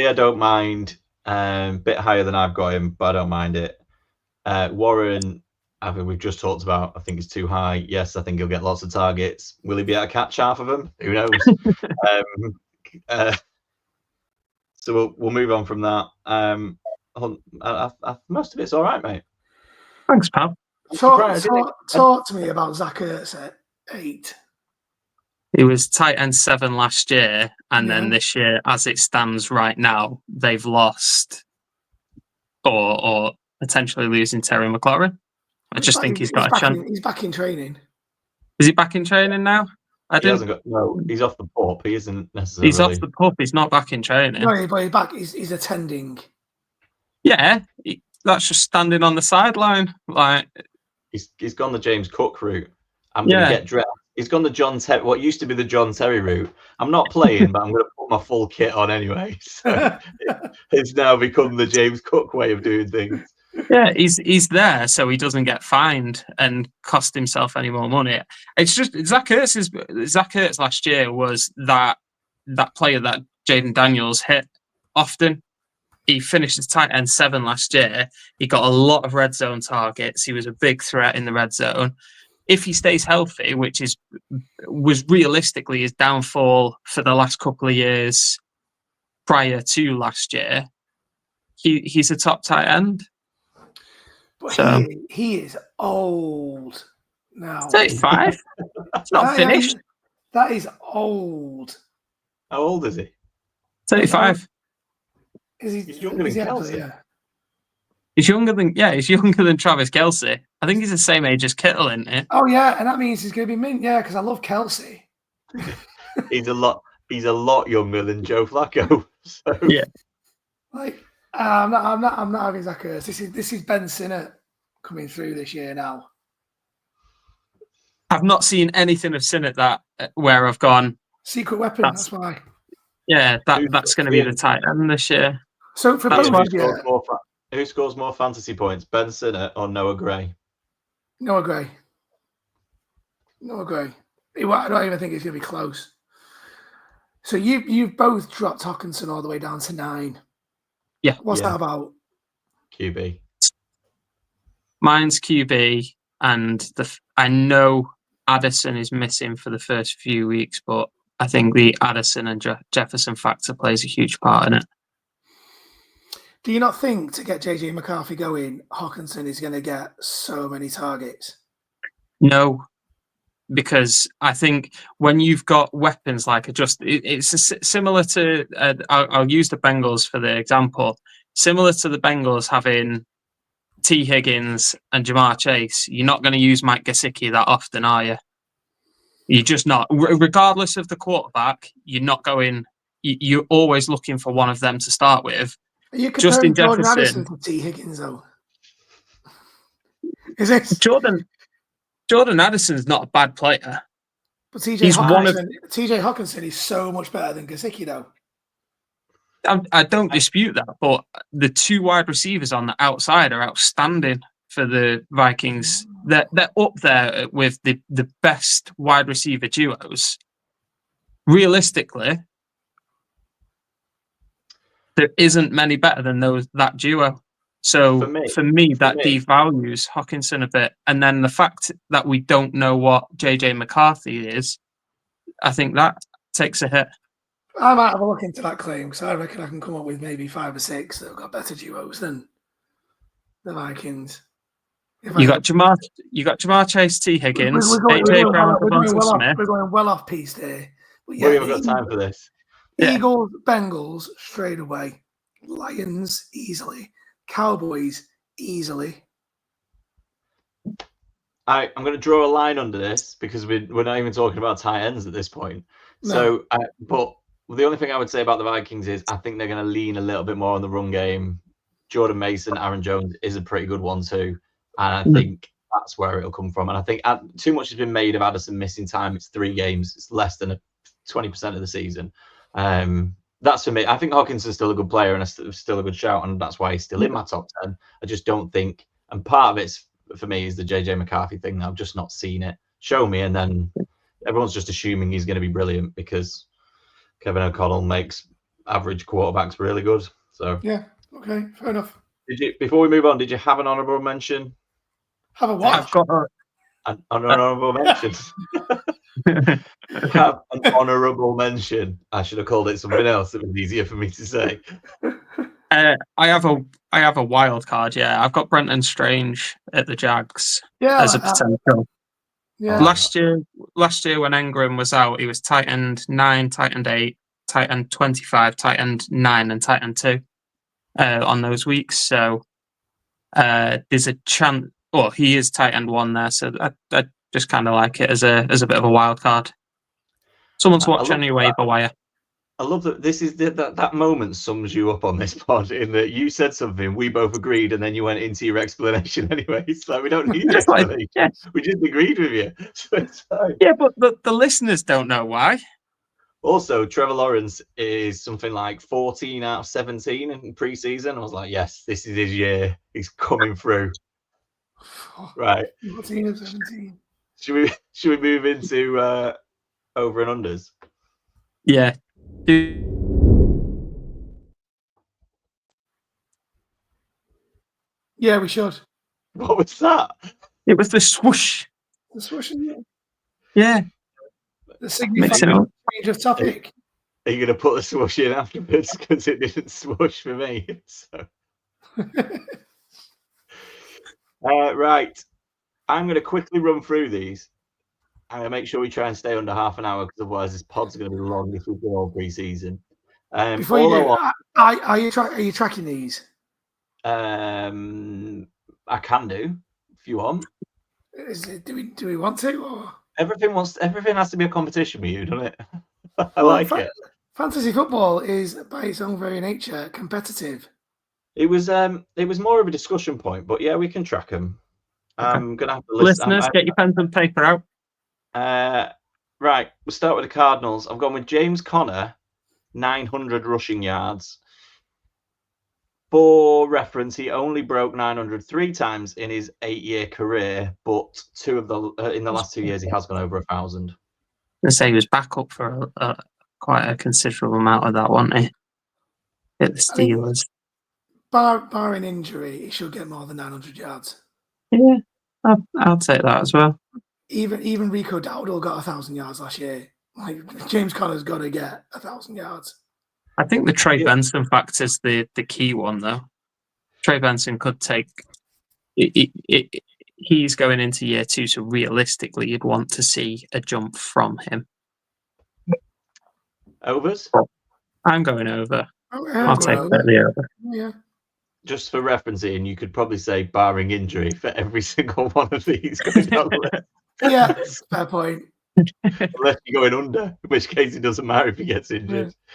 I don't mind. Bit higher than I've got him, but I don't mind it. Warren, I think we've just talked about. I think it's too high. Yes, I think he'll get lots of targets. Will he be able to catch half of them? Who knows? So we'll move on from that. Most of it's all right, mate. Thanks, pal. Talk to me about Zach Ertz at 8. He was tight end 7 last year, and then this year, as it stands right now, they've lost or potentially losing Terry McLaurin. I just think he's got a chance. He's back in training. Is he back in training now? He's off the pup. He isn't necessarily. He's off the pup. He's not back in training. No, but he's back. He's attending. Yeah, that's just standing on the sideline. Like he's gone the James Cook route. I'm going to get dressed. He's gone the John Terry. What used to be the John Terry route. I'm not playing, but I'm going to put my full kit on anyway. So it's now become the James Cook way of doing things. Yeah, he's there, so he doesn't get fined and cost himself any more money. It's just Zach Ertz last year was that player that Jaden Daniels hit often. He finished as tight end 7 last year. He got a lot of red zone targets. He was a big threat in the red zone. If he stays healthy, which was realistically his downfall for the last couple of years prior to last year, he's a top tight end. But so he is old now. 35. It's not finished. That is old. How old is he? 35. He's younger than Kelsey. Yeah. He's younger than Travis Kelce. I think he's the same age as Kittle, isn't he? Oh yeah, and that means he's going to be mint. Yeah, because I love Kelce. He's a lot younger than Joe Flacco. So. Yeah. Like I'm not having Zach Ertz. This is Ben Sinnott coming through this year now. I've not seen anything of Sinnott where I've gone secret weapon. That's why. Yeah, that's going to be the tight end this year. So for both of you, who scores more fantasy points, Ben Sinnott or Noah Gray? Noah Gray. I don't even think it's going to be close. So you've both dropped Hawkinson all the way down to 9. Yeah. What's that about? QB. Mine's QB, and I know Addison is missing for the first few weeks, but I think the Addison and Jefferson factor plays a huge part in it. Do you not think to get JJ McCarthy going, Hawkinson is going to get so many targets? No, because I think when you've got weapons like it's similar to, I'll use the Bengals for the example, similar to the Bengals having T. Higgins and Jamar Chase. You're not going to use Mike Gesicki that often, are you? You're just not. Regardless of the quarterback, you're not going. You're always looking for one of them to start with. Are you Justin comparing Jordan Jefferson Addison to T. Higgins, though? Is it Jordan Addison's not a bad player. But TJ Hawkinson is so much better than Gesicki, though. I don't dispute that, but the 2 wide receivers on the outside are outstanding for the Vikings. They're up there with the best wide receiver duos. Realistically, there isn't many better than that duo. So For me, that devalues Hockenson a bit. And then the fact that we don't know what JJ McCarthy is, I think that takes a hit. I might have a look into that claim because I reckon I can come up with maybe 5 or 6 that have got better duos than the Vikings. You got Jamar Chase, T. Higgins, AJ Brown, Devonta Smith. We're going well off piece there. But we haven't got time for this. Eagles, Bengals straight away. Lions easily. Cowboys easily. I'm going to draw a line under this because we're not even talking about tight ends at this point. No. So, but the only thing I would say about the Vikings is I think they're going to lean a little bit more on the run game. Jordan Mason, Aaron Jones is a pretty good one too. And I think that's where it'll come from. And I think too much has been made of Addison missing time. It's 3 games. It's less than 20% of the season. That's for me. I think Hawkinson's still a good player and still a good shout. And that's why he's still in my top 10. I just don't think, and part of it's for me is the JJ McCarthy thing. I've just not seen it. Show me. And then everyone's just assuming he's going to be brilliant because Kevin O'Connell makes average quarterbacks really good. So yeah. Okay. Fair enough. Before we move on, did you have an honourable mention? Have a what? I've got an honourable mention. Have an honourable mention. I should have called it something else. It was easier for me to say. I have a wild card. Yeah, I've got Brenton Strange at the Jags as a potential. Yeah. Last year when Engram was out, he was tight end 9, tight end 8, tight end 25, tight end 9, and tight end 2 on those weeks. So there's a chance. Well, he is tight end 1 there, so I just kind of like it as a bit of a wild card. Someone's watching your waiver wire. I love that this is that moment sums you up on this pod in that you said something, we both agreed, and then you went into your explanation anyway. It's like we don't need the explanation. We just agreed with you. So it's fine. Yeah, but the listeners don't know why. Also, Trevor Lawrence is something like 14 out of 17 in preseason. I was like, yes, this is his year. He's coming through. Right. 14 of 17. Should we move into over and unders? Yeah. Yeah, we should. What was that? It was the swoosh. The swoosh, isn't it? Yeah. The signifying change of topic. Are you going to put the swoosh in afterwards because it didn't swoosh for me? So. Right. I'm going to quickly run through these. I'm going to make sure we try and stay under half an hour because otherwise this pod's going to be long if we do all pre-season. Before you do, are you tracking these? I can do if you want. Do we want to? Or? Everything has to be a competition with you, doesn't it? I like it. Fantasy football is by its own very nature competitive. It was more of a discussion point, but yeah, we can track them. Okay. I'm gonna have to listeners get your pens and paper out. Right, we'll start with the Cardinals. I've gone with James Conner, 900 rushing yards. For reference, he only broke 900 3 times in his 8-year career, but in the last 2 years, he has gone over 1,000. I say he was back up for quite a considerable amount of that, wasn't he? At the Steelers. Barring injury, he should get more than 900 yards. Yeah, I'll take that as well. Even Rico Dowdle got 1,000 yards last year. Like James Conner's got to get 1,000 yards. I think the Trey Benson fact is the key one, though. Trey Benson could take. He's going into year 2, so realistically, you'd want to see a jump from him. Overs? I'm going over. I'll take the over. Yeah. Just for referencing, you could probably say barring injury for every single one of these going down the list. Yeah, fair point. Unless you're going under, in which case it doesn't matter if he gets injured. Yeah.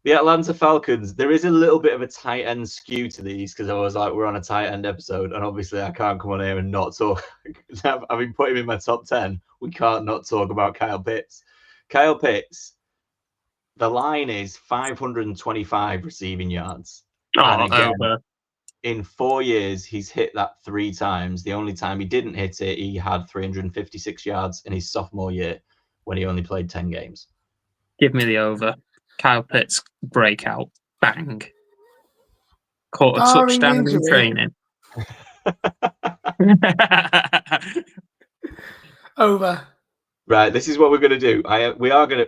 The Atlanta Falcons, there is a little bit of a tight end skew to these because I was like, we're on a tight end episode, and obviously I can't come on here and not talk. Having put him in my top 10, we can't not talk about Kyle Pitts. Kyle Pitts, the line is 525 receiving yards. And again, in 4 years, he's hit that 3 times. The only time he didn't hit it, he had 356 yards in his sophomore year when he only played 10 games. Give me the over. Kyle Pitts breakout. Bang. Caught a Barring touchdown in injury. training. Over. Right, this is what we're going to do.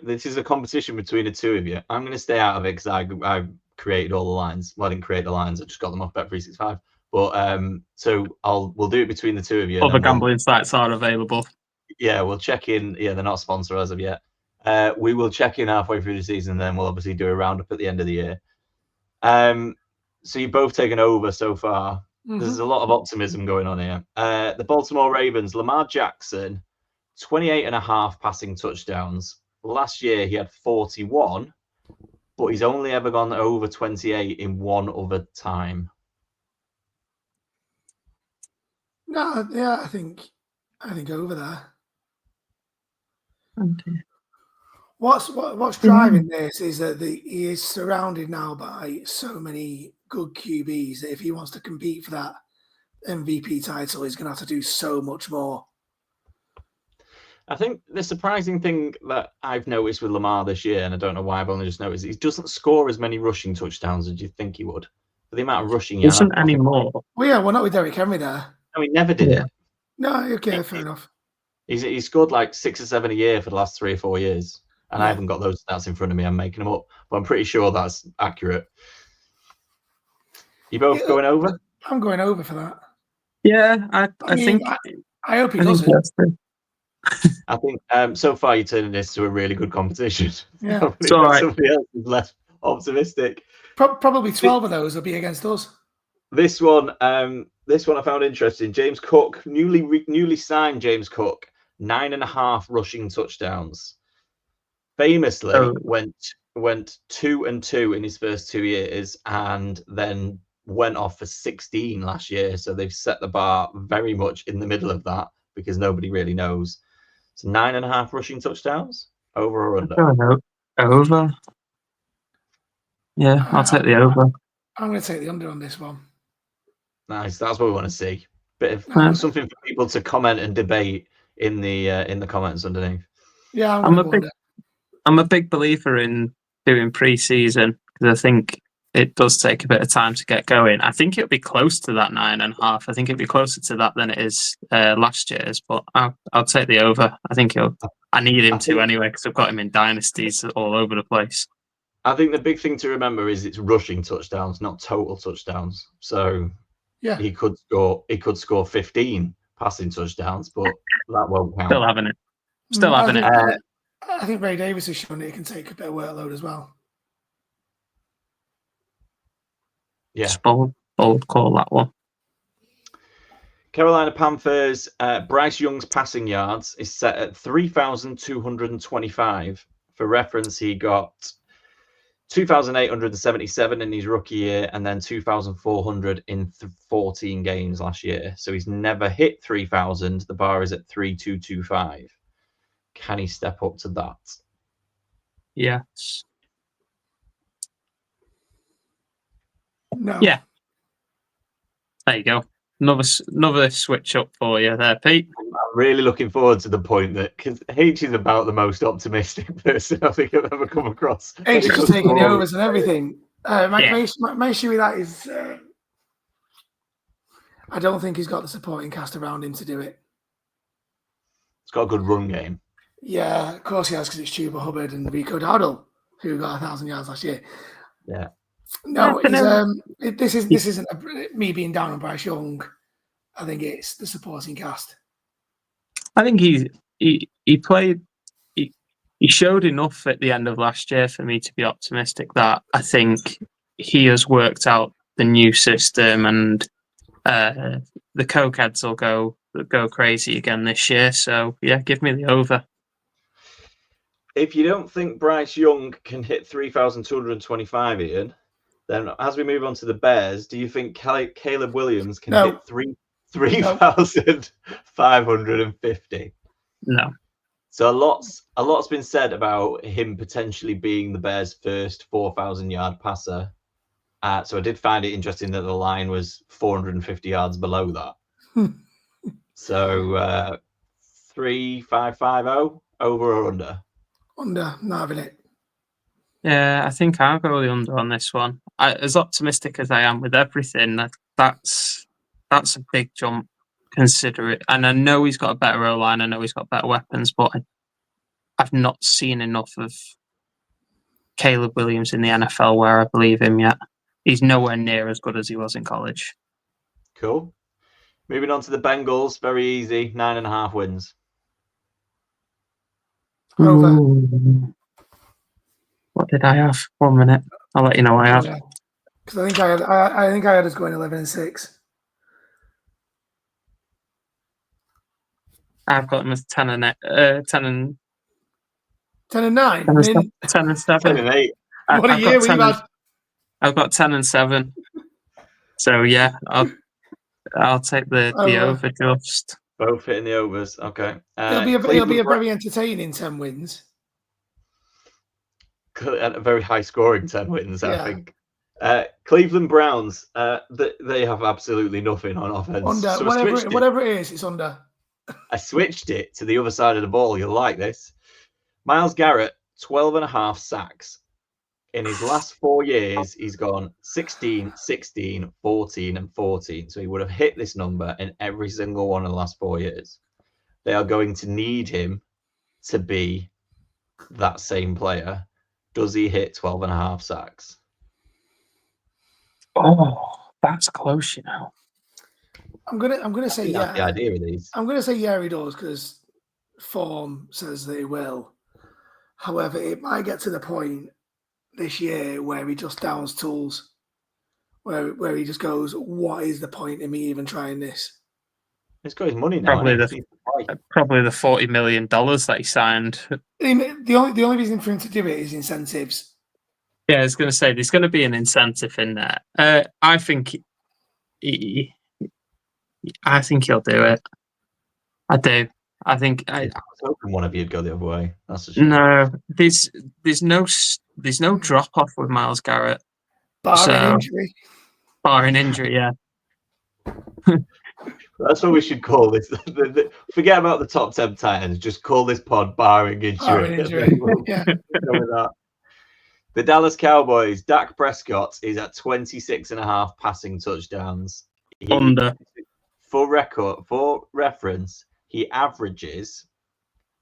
This is a competition between the two of you. I'm going to stay out of it because I created all the lines. Well, I didn't create the lines. I just got them off Bet365. But so we'll do it between the two of you. Other gambling sites are available. Yeah, we'll check in. Yeah, they're not sponsored as of yet. We will check in halfway through the season, then we'll obviously do a roundup at the end of the year. So you've both taken over so far. There's a lot of optimism going on here. The Baltimore Ravens, Lamar Jackson, 28.5 passing touchdowns. Last year he had 41, but he's only ever gone over 28 in one other time. No, yeah, I think over there. Okay. What's driving this is that he is surrounded now by so many good QBs that if he wants to compete for that MVP title, he's going to have to do so much more. I think the surprising thing that I've noticed with Lamar this year, and I don't know why I've only just noticed, he doesn't score as many rushing touchdowns as you think he would. For the amount of rushing he Isn't anymore. Well, yeah, we're not with Derrick Henry there. No, he never did it. No, okay, fair enough. He's scored like 6 or 7 a year for the last 3 or 4 years. And I haven't got those stats in front of me. I'm making them up. But I'm pretty sure that's accurate. You both going over? I'm going over for that. Yeah, I think. I hope he doesn't. I think so far you're turning this to a really good competition. Yeah. It's all right. Somebody else is less optimistic. Probably 12 of those will be against us. This one I found interesting. James Cook, newly signed James Cook, 9.5 rushing touchdowns. Famously went 2-2 in his first 2 years, and then went off for 16 last year. So they've set the bar very much in the middle of that because nobody really knows. So 9.5 rushing touchdowns, over or under? Over. Yeah, I'll take the over. I'm going to take the under on this one. Nice. That's what we want to see. Bit of something for people to comment and debate in the comments underneath. Yeah, I'm a big believer in doing pre-season because I think it does take a bit of time to get going. I think it'll be close to that 9.5. I think it'll be closer to that than it is last year's, but I'll take the over. I think I need him to anyway because I've got him in dynasties all over the place. I think the big thing to remember is it's rushing touchdowns, not total touchdowns. So yeah, he could score 15 passing touchdowns, but that won't count. Still having it. I think Ray Davis has shown that he can take a bit of workload as well. Yeah. Bold call, that one. Carolina Panthers, Bryce Young's passing yards is set at 3,225. For reference, he got 2,877 in his rookie year and then 2,400 in 14 games last year. So he's never hit 3,000. The bar is at 3,225. Can he step up to that? Yes. No. Yeah. There you go. Another switch up for you there, Pete. I'm really looking forward to the point that because H is about the most optimistic person I think I've ever come across. H is just taking the overs and everything. My issue with that is I don't think he's got the supporting cast around him to do it. It's got a good run game. Yeah, of course he has because it's Chuba Hubbard and Rico Dowdle who got 1,000 yards last year. Yeah. No, this isn't me being down on Bryce Young. I think it's the supporting cast. I think he played. He showed enough at the end of last year for me to be optimistic that I think he has worked out the new system and the cokeheads will go crazy again this year. So yeah, give me the over. If you don't think Bryce Young can hit 3,225, Ian, then as we move on to the Bears, do you think Caleb Williams can hit 3,550? No. So a lot's been said about him potentially being the Bears' first 4,000-yard passer. So I did find it interesting that the line was 450 yards below that. So 3,550 over or under? Under, not having it. Yeah, I think I'll go the under on this one. As optimistic as I am with everything, that's a big jump. Consider it, and I know he's got a better O-line. I know he's got better weapons, but I've not seen enough of Caleb Williams in the NFL where I believe him yet. He's nowhere near as good as he was in college. Cool. Moving on to the Bengals, very easy, 9.5 wins. Over. Ooh. What did I have? 1 minute. I'll let you know what I have. Because I think I had us going 11-6. I've got them as 10 and 9. 10 and 9. 10 and 7. 10-8. What a year we've had. I've got 10 and 7. So yeah, I'll take the over just. Both hitting the overs. Okay. It'll be a very entertaining 10 wins. At a very high scoring 10 wins, I think. Cleveland Browns, they have absolutely nothing on offense. Under, so whatever it is, it's under. I switched it to the other side of the ball. You'll like this. Myles Garrett, 12.5 sacks. In his last 4 years, he's gone 16, 16, 14, and 14. So he would have hit this number in every single one of the last 4 years. They are going to need him to be that same player. Does he hit 12.5 sacks? Oh, that's close, you know. I'm gonna say yeah. That's the idea of these. I'm gonna say yeah, he does because form says that he will. However, it might get to the point this year where he just downs tools, where he just goes, "What is the point in me even trying this?" He's got his money now. Probably the $40 million that he signed. The only reason for him to do it is incentives. Yeah, I was going to say there's going to be an incentive in there. I think he'll do it. I do. I think I was hoping one of you'd go the other way. That's a shame. No, there's no drop off with Myles Garrett. Barring injury, yeah. That's what we should call this. Forget about the top 10 tight ends. Just call this pod barring injury. Yeah. The Dallas Cowboys, Dak Prescott is at 26.5 passing touchdowns. Under. For reference, he averages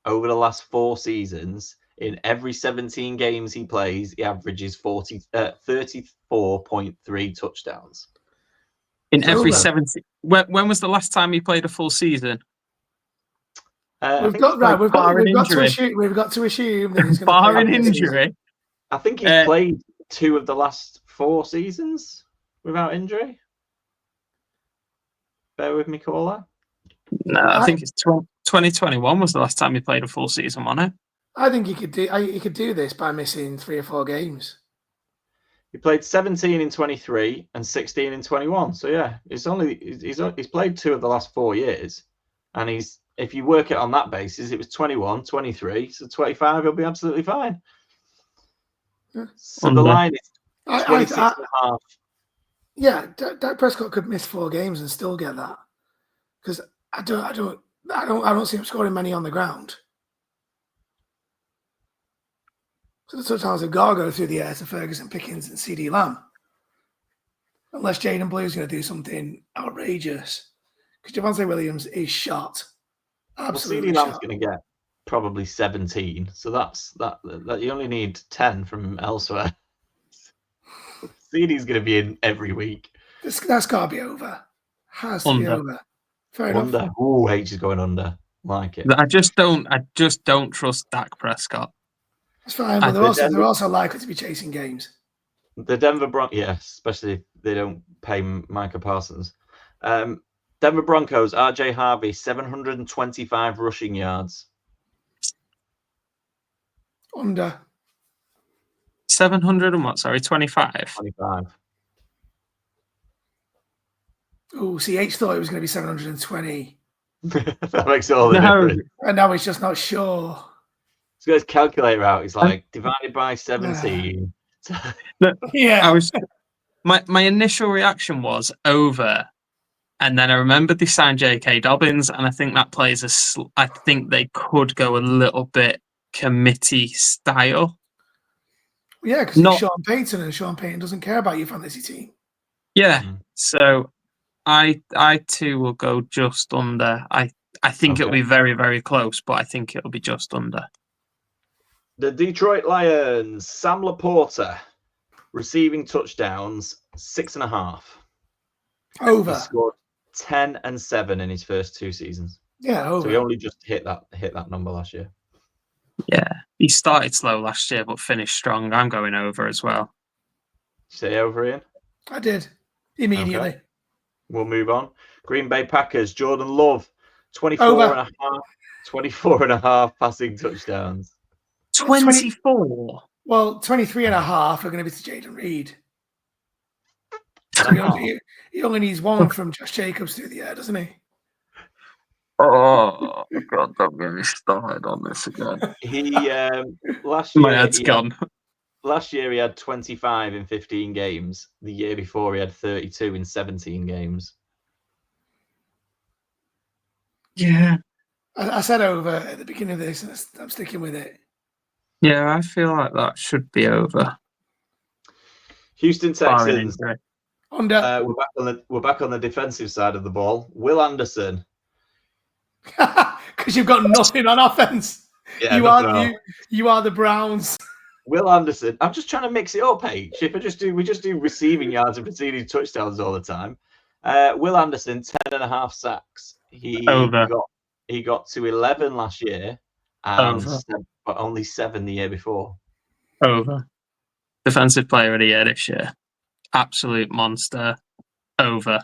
over the last 4 seasons, in every 17 games he plays, he averages 34.3 touchdowns. In every 17. When was the last time he played a full season? We've got to assume that he's going to barring injury. I think he's played 2 of the last 4 seasons without injury. Bear with me, caller. No, I think it's 2021 was the last time he played a full season, wasn't it? I think he could do this by missing 3 or 4 games. He played 17 in 23 and 16 in 21. So yeah, he's played 2 of the last 4 years, and if you work it on that basis, it was 21, 23, so 25. He'll be absolutely fine. So the line is 26.5. Yeah, Dak Prescott could miss 4 games and still get that, because I don't see him scoring many on the ground. So the touchdowns have got to go through the air to Ferguson, Pickens, and CeeDee Lamb. Unless Jaden Blue is going to do something outrageous. Because Javonte Williams is shot. Absolutely CeeDee Lamb's going to get probably 17. So that's that you only need 10 from elsewhere. CeeDee's going to be in every week. That's got to be over. Has to be over. Fair enough. Under. Ooh, H is going under. Like it. I just don't trust Dak Prescott. It's fine, but they're also likely to be chasing games. The Denver Broncos, especially if they don't pay Micah Parsons. Denver Broncos, RJ Harvey, 725 rushing yards. Under. 700 and what? Sorry, 25. 25. Oh, see, H thought it was going to be 720. That makes all the difference. And now he's just not sure. He's got his calculator out. He's like, divided by 17. Yeah. My initial reaction was over. And then I remembered they signed J.K. Dobbins, and I think that plays I think they could go a little bit committee style. Yeah, because Not- it's Sean Payton, and Sean Payton doesn't care about your fantasy team. Yeah. Mm. So I too will go just under. I think it'll Okay. be very, very close, but I think it'll be just under. The Detroit Lions, Sam Laporta, receiving touchdowns, 6.5. He Over. scored 10 and 7 in his first 2 seasons. Yeah, So he over. only just hit that number last year. Yeah. He started slow last year, but finished strong. I'm going over as well. Say over, Ian. I did. Immediately. Okay. We'll move on. Green Bay Packers, Jordan Love, 24 Over. and a half, 24 and a half passing touchdowns. 24. Well, 23 and a half are going to be to Jaden Reed. He only needs one from Josh Jacobs through the air, doesn't he? Oh, God, don't get me started on this again. He last My year head's gone. Last year he had 25 in 15 games. The year before he had 32 in 17 games. Yeah. I said over at the beginning of this, and I'm sticking with it. Yeah, I feel like that should be over. Houston Barring Texans. injury. Under. We're back on the defensive side of the ball. Will Anderson. Because you've got nothing on offense. Yeah, you are the Browns. Will Anderson. I'm just trying to mix it up, H. If we just do receiving yards and preceding touchdowns all the time. Will Anderson, 10.5 sacks. He got to 11 last year, and but only 7 the year before. Over. Defensive player of the year this year. Absolute monster. Over.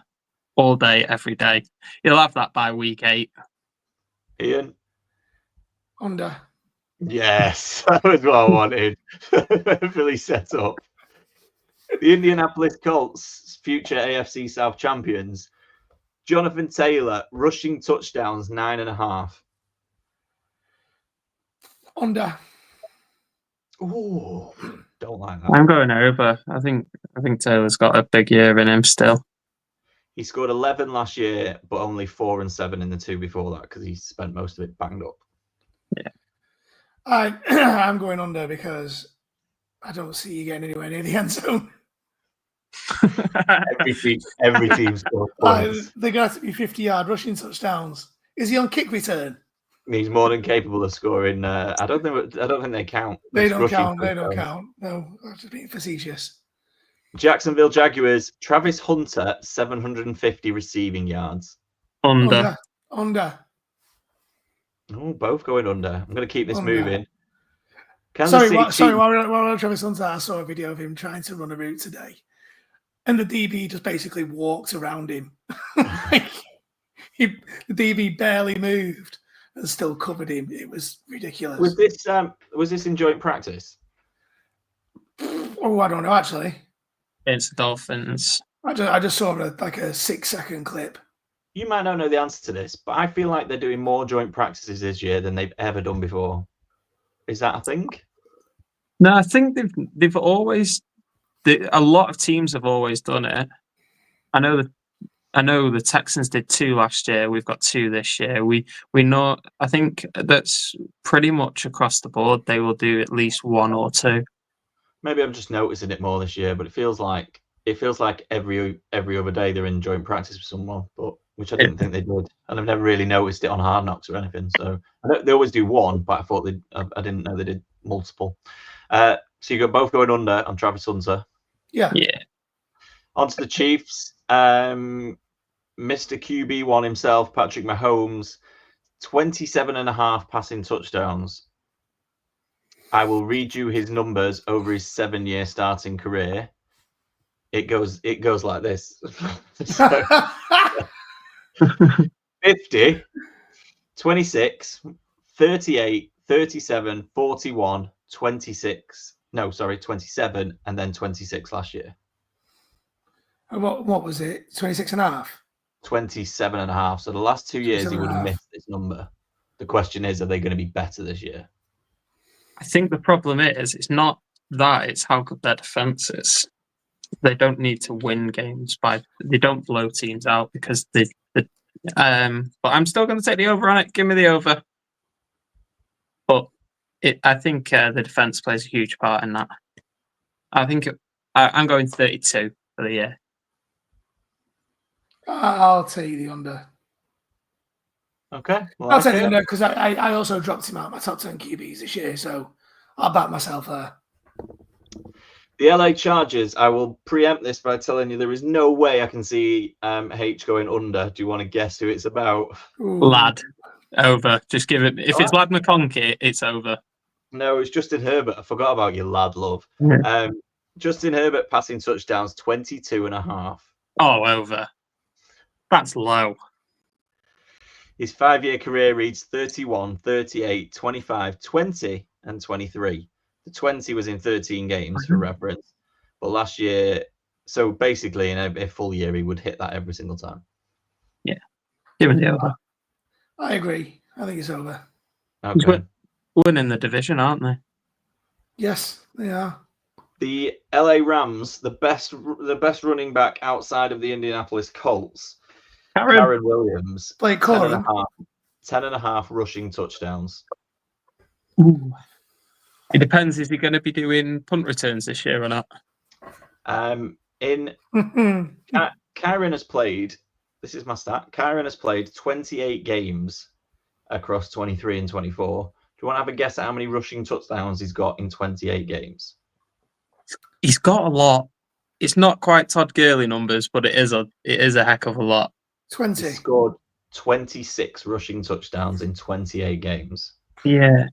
All day, every day. He'll have that by week 8. Ian? Under. Yes, that was what I wanted. Really set up. The Indianapolis Colts, future AFC South champions. Jonathan Taylor, rushing touchdowns, 9.5. Under. Ooh, don't like that. I'm going over. I think Taylor's got a big year in him still. He scored 11 last year, but only 4 and 7 in the 2 before that because he spent most of it banged up. Yeah. I'm going under because I don't see you getting anywhere near the end zone. Every team scores points. They're going to have to be 50-yard rushing touchdowns. Is he on kick return? He's more than capable of scoring. I don't think they count. They don't count. No, I'm just being facetious. Jacksonville Jaguars, Travis Hunter, 750 receiving yards. Under. Oh, both going under. I'm going to keep this moving. Sorry, while Travis Hunter, I saw a video of him trying to run a route today, and the DB just basically walked around him. The DB barely moved and still covered him. It was ridiculous. Was this in joint practice? Oh, I don't know actually. It's the Dolphins. I just saw a 6-second clip. You might not know the answer to this, but I feel like they're doing more joint practices this year than they've ever done before. Is that a thing? No, I think they've always. A lot of teams have always done it. I know the Texans did 2 last year. We've got 2 this year. We know. I think that's pretty much across the board. They will do at least 1 or 2. Maybe I'm just noticing it more this year, but it feels like every other day they're in joint practice with someone, which I didn't think they did, and I've never really noticed it on Hard Knocks or anything. So they always do 1, but I didn't know they did multiple. So you got both going under on Travis Hunter. Yeah. On to the Chiefs. Mr. QB1 himself, Patrick Mahomes, 27.5 passing touchdowns. I will read you his numbers over his 7-year starting career. It goes like this. 50, 26, 38, 37, 41, 26. No, sorry, 27, and then 26 last year. And what was it? 26.5? 27.5. So the last 2 years he would have missed this number. The question is, are they going to be better this year? I think the problem is it's not that, it's how good their defense is. They don't need to win games they don't blow teams out because but I'm still going to take the over on it. Give me the over. But I think the defense plays a huge part in that. I think I'm going 32 for the year. I'll take the under. Okay. I'll take the under because I also dropped him out of my top 10 QBs this year, so I'll back myself there. The LA Chargers, I will preempt this by telling you there is no way I can see H going under. Do you want to guess who it's about? Ooh. Lad, over. Just give it. If it's Lad McConkey, it's over. No, it's Justin Herbert. I forgot about you, lad, love. Yeah. Justin Herbert passing touchdowns, 22.5. Oh, over. That's low. His 5-year career reads 31, 38, 25, 20, and 23. The 20 was in 13 games for reference. But last year, so basically in a full year, he would hit that every single time. Yeah. Give it the over. I agree. I think it's over. Okay. Winning the division, aren't they? Yes, they are. The LA Rams, the best running back outside of the Indianapolis Colts, Karen Williams, Blake 10.5 rushing touchdowns. Ooh. It depends. Is he going to be doing punt returns this year or not? Kyron has played. This is my stat. Kyron has played 28 games across 23 and 24. Do you want to have a guess at how many rushing touchdowns he's got in 28 games? He's got a lot. It's not quite Todd Gurley numbers, but it is a heck of a lot. 20. He scored 26 rushing touchdowns in 28 games. Yeah.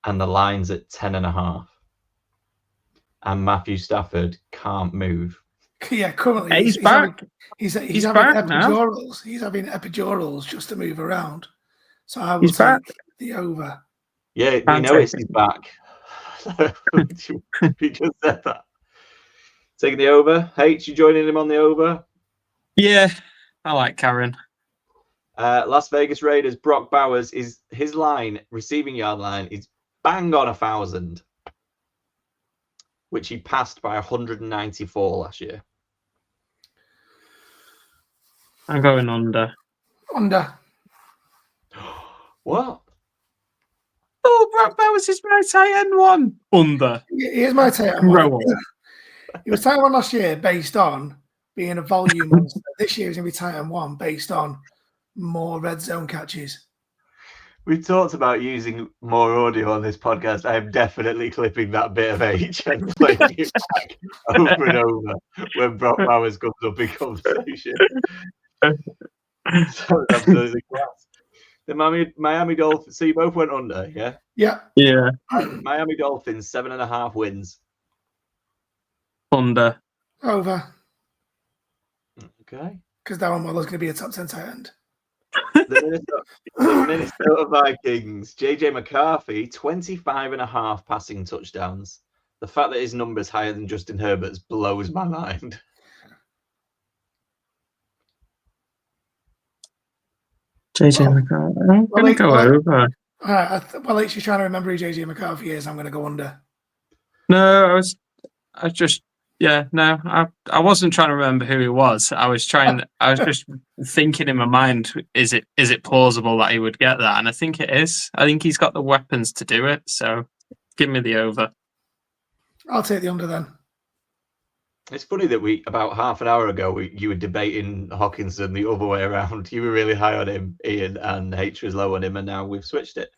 And the line's at 10.5. And Matthew Stafford can't move. Yeah, currently he's back. He's having back epidurals. He's having epidurals just to move around. So I will He's take back. the over. Yeah, you know it's his back. He just said that. Taking the over. H, you joining him on the over? Yeah, I like Karen. Las Vegas Raiders, Brock Bowers, his line, receiving yard line, is bang on 1,000, which he passed by 194 last year. I'm going under. Under. What? Oh, Brock Bowers is my tight end one. Under. Here's my take on Roll. He was tight one last year based on being a volume monster. This year he's going to be tight end one based on more red zone catches. We talked about using more audio on this podcast. I am definitely clipping that bit of H and playing it back over and over when Brock Bowers comes up in conversation. So it's absolutely class. The Miami Dolphins. So you both went under, yeah? Yeah. Yeah. Miami Dolphins, 7.5 wins. Under. Over. Okay. Because Darren Waller's going to be a top 10 tight end. The Minnesota Vikings, JJ McCarthy, 25.5 passing touchdowns. The fact that his number's higher than Justin Herbert's blows my mind. JJ McCarthy. I'm going to go over. All right. Well, she's trying to remember who JJ McCarthy is. I'm going to go under. No, I was just, yeah, no, I wasn't trying to remember who he was. I was just thinking in my mind, is it plausible that he would get that? And I think it is. I think he's got the weapons to do it. So give me the over. I'll take the under then. It's funny that about half an hour ago, you were debating Hockenson the other way around. You were really high on him, Ian, and H was low on him, and now we've switched it.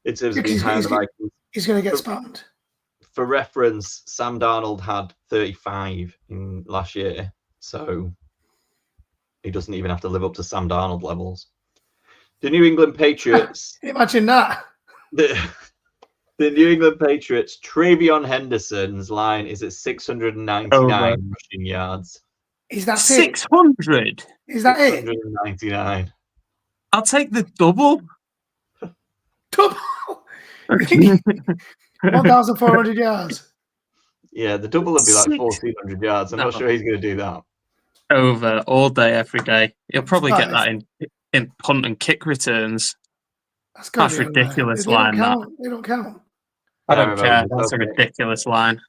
In terms of being high on the Vikings. He's going to get spammed. For reference, Sam Darnold had 35 in last year, so he doesn't even have to live up to Sam Darnold levels. The New England Patriots. Imagine that. The New England Patriots, Travion Henderson's line is at 699 rushing yards. Is that 600? Is that 699. I'll take the double. Double? 1,400 yards. Yeah, the double would be like 1,400 yards. I'm not sure he's going to do that. Over all day, every day. He'll probably get that in punt and kick returns. That's ridiculous line. They don't count. I don't care. That's a ridiculous line.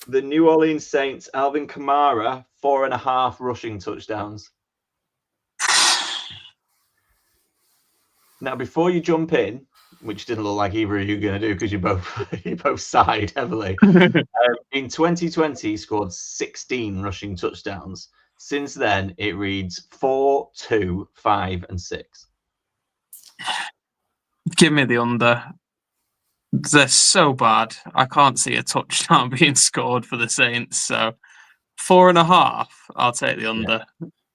The New Orleans Saints, Alvin Kamara, 4.5 rushing touchdowns. Now, before you jump in, which didn't look like either of you going to do because you both sighed heavily. In 2020, he scored 16 rushing touchdowns. Since then, it reads 4, 2, 5, and 6. Give me the under. They're so bad. I can't see a touchdown being scored for the Saints. So 4.5. I'll take the under.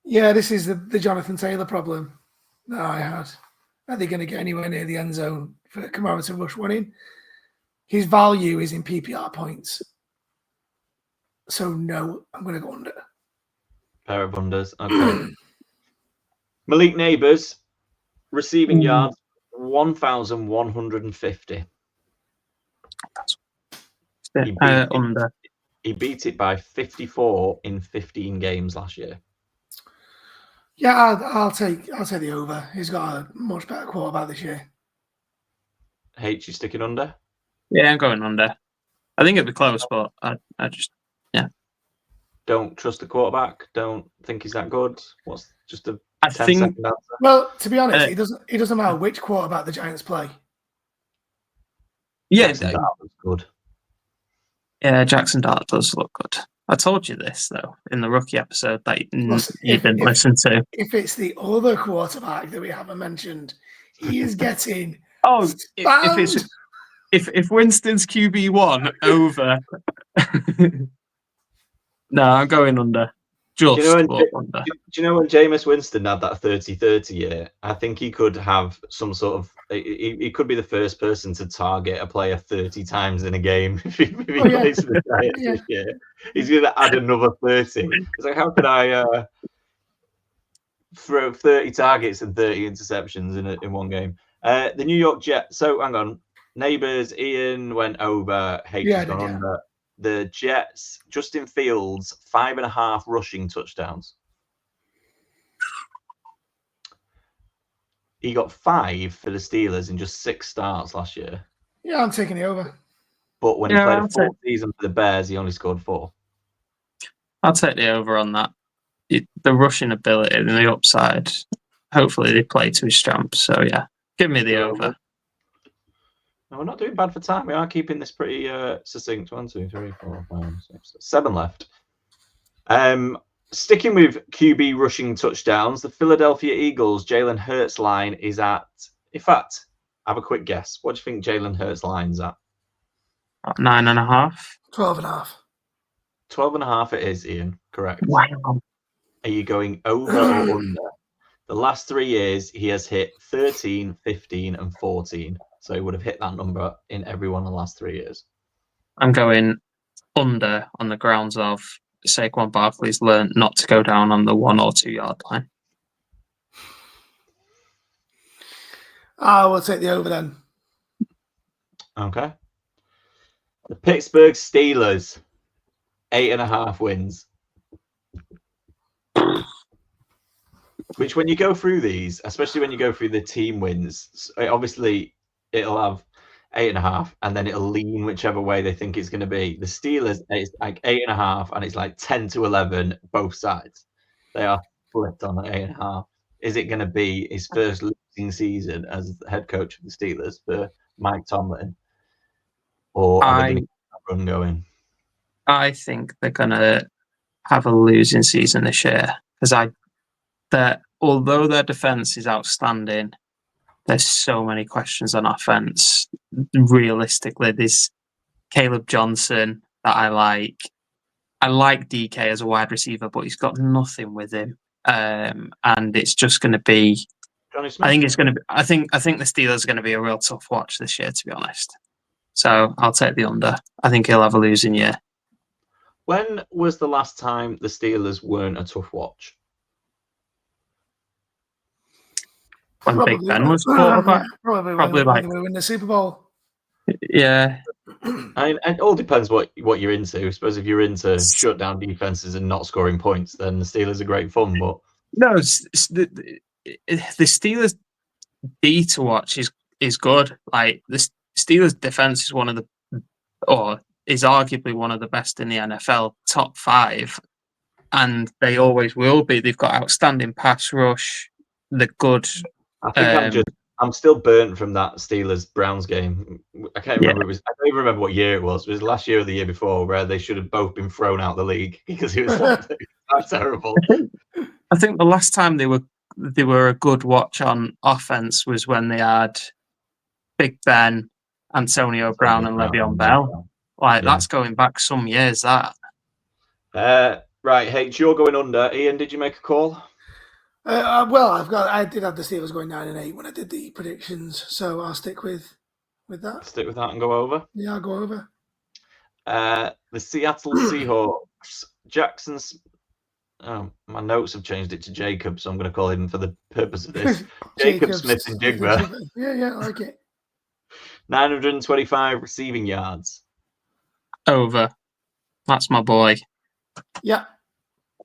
Yeah, this is the Jonathan Taylor problem that I had. Are they going to get anywhere near the end zone for Kamara to rush one in? His value is in PPR points. So no, I'm going to go under. Pair of unders. Okay. Malik Neighbours, receiving yards, 1,150. Under. He beat it by 54 in 15 games last year. Yeah, I'll take the over. He's got a much better quarterback this year. H, you sticking under? Yeah, I'm going under. I think it'd be close, but I just Don't trust the quarterback. Don't think he's that good. What's just a I 10 think second answer? Well, to be honest, it doesn't matter which quarterback the Giants play. yeah, Jackson Dart was good. yeah, Jackson Dart does look good. I told you this though in the rookie episode that you didn't listen to. If it's the other quarterback that we haven't mentioned, he is getting if Winston's QB1 over. No, I'm going under. Do you know when Jameis Winston had that 30-30 year? I think he could have some sort of. He could be the first person to target a player 30 times in a game if he plays for the Giants this year. He's going to add another 30. It's like, how could I throw 30 targets and 30 interceptions in one game? The New York Jets. So hang on, Neighbours. Ian went over. H has gone under. The Jets, Justin Fields, 5.5 rushing touchdowns. He got 5 for the Steelers in just 6 starts last year. Yeah, I'm taking the over. But when he played a full season for the Bears, he only scored 4. I'll take the over on that. The rushing ability and the upside. Hopefully they play to his strengths. So yeah, give me the over. No, we're not doing bad for time. We are keeping this pretty succinct. 1, 2, 3, 4, 5, 6, 7 left. Sticking with QB rushing touchdowns, the Philadelphia Eagles Jalen Hurts line is at. In fact, have a quick guess. What do you think Jalen Hurts line's at? 9.5. 12.5. 12.5 it is, Ian. Correct. Wow. Are you going over or under? The last 3 years, he has hit 13, 15, and 14. So he would have hit that number in every one of the last 3 years. I'm going under on the grounds of Saquon Barkley's learned not to go down on the 1 or 2 yard line. I will take the over then. Okay. The Pittsburgh Steelers, 8.5 wins. Which, when you go through these, especially when you go through the team wins, obviously it'll have 8.5, and then it'll lean whichever way they think it's going to be. The Steelers, it's like 8.5, and it's like 10 to 11 both sides. They are flipped on at 8.5. Is it going to be his first losing season as the head coach of the Steelers for Mike Tomlin, or are they going to keep that run going? I think they're going to have a losing season this year because although their defense is outstanding, there's so many questions on offense. Realistically, there's Caleb Johnson that I like. I like DK as a wide receiver, but he's got nothing with him. And it's just going to be. Johnny Smith. I think it's going to be. I think the Steelers are going to be a real tough watch this year, to be honest. So I'll take the under. I think he'll have a losing year. When was the last time the Steelers weren't a tough watch? When Big Ben was quarterback, probably like they win the Super Bowl. Yeah. And it all depends what you're into. I suppose if you're into shutdown defenses and not scoring points, then the Steelers are great fun. But no, the Steelers D to watch is good. Like the Steelers defense is is arguably one of the best in the NFL, top 5, and they always will be. They've got outstanding pass rush. They're good. I think I'm still burnt from that Steelers Browns game. I can't remember. I don't even remember what year it was. It was last year or the year before, where they should have both been thrown out of the league because it was that terrible. I think the last time they were a good watch on offense was when they had Big Ben, Antonio Brown, and Le'Veon Bell. That's going back some years. That. Right, H, you're going under. Ian, did you make a call? Well, I did have the Steelers going 9-8 when I did the predictions, so I'll stick with that. Stick with that and go over. Yeah, I'll go over. The Seattle Seahawks. Jackson's. Oh, my notes have changed it to Jacob, so I'm going to call him for the purpose of this. Jacob Smith-Njigba. Yeah, I like it. 925 receiving yards. Over. That's my boy. Yeah.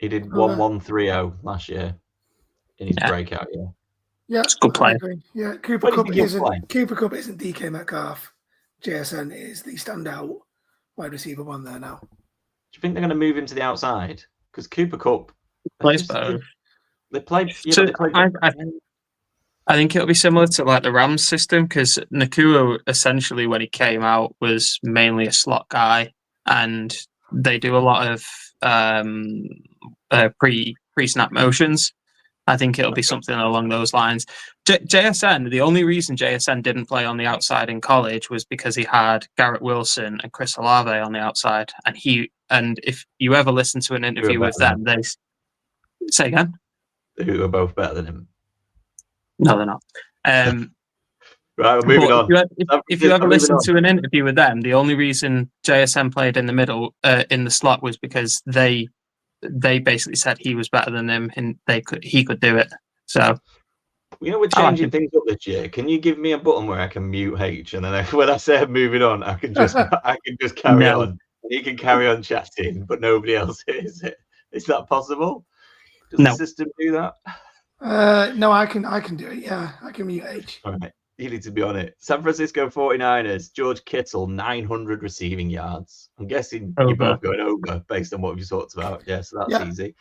He did 1-1-3-0 last year in his breakout year. Yeah, it's a good play. Yeah, Cooper Kupp isn't DK Metcalf. JSN is the standout wide receiver one there now. Do you think they're going to move him to the outside? Because Cooper Kupp plays both. They play. I think it'll be similar to like the Rams system because Nakua essentially when he came out was mainly a slot guy, and they do a lot of pre-snap motions. I think it'll be something along those lines. JSN, the only reason JSN didn't play on the outside in college was because he had Garrett Wilson and Chris Olave on the outside. And if you ever listen to an interview with them, they say again. Who are both better than him? No, they're not. Right, we're moving on. If you ever listen to an interview with them, the only reason JSN played in the middle, in the slot, was because they basically said he was better than them and he could do it. So, we're changing things up this year. Can you give me a button where I can mute H, and then when I say I'm moving on, I can just carry on. You can carry on chatting, but nobody else hears it. Is that possible? Does the system do that? No, I can do it. Yeah, I can mute H. All right. You need to be on it. San Francisco 49ers, George Kittle, 900 receiving yards. I'm guessing you're both going over based on what we talked about. Yeah, so that's easy.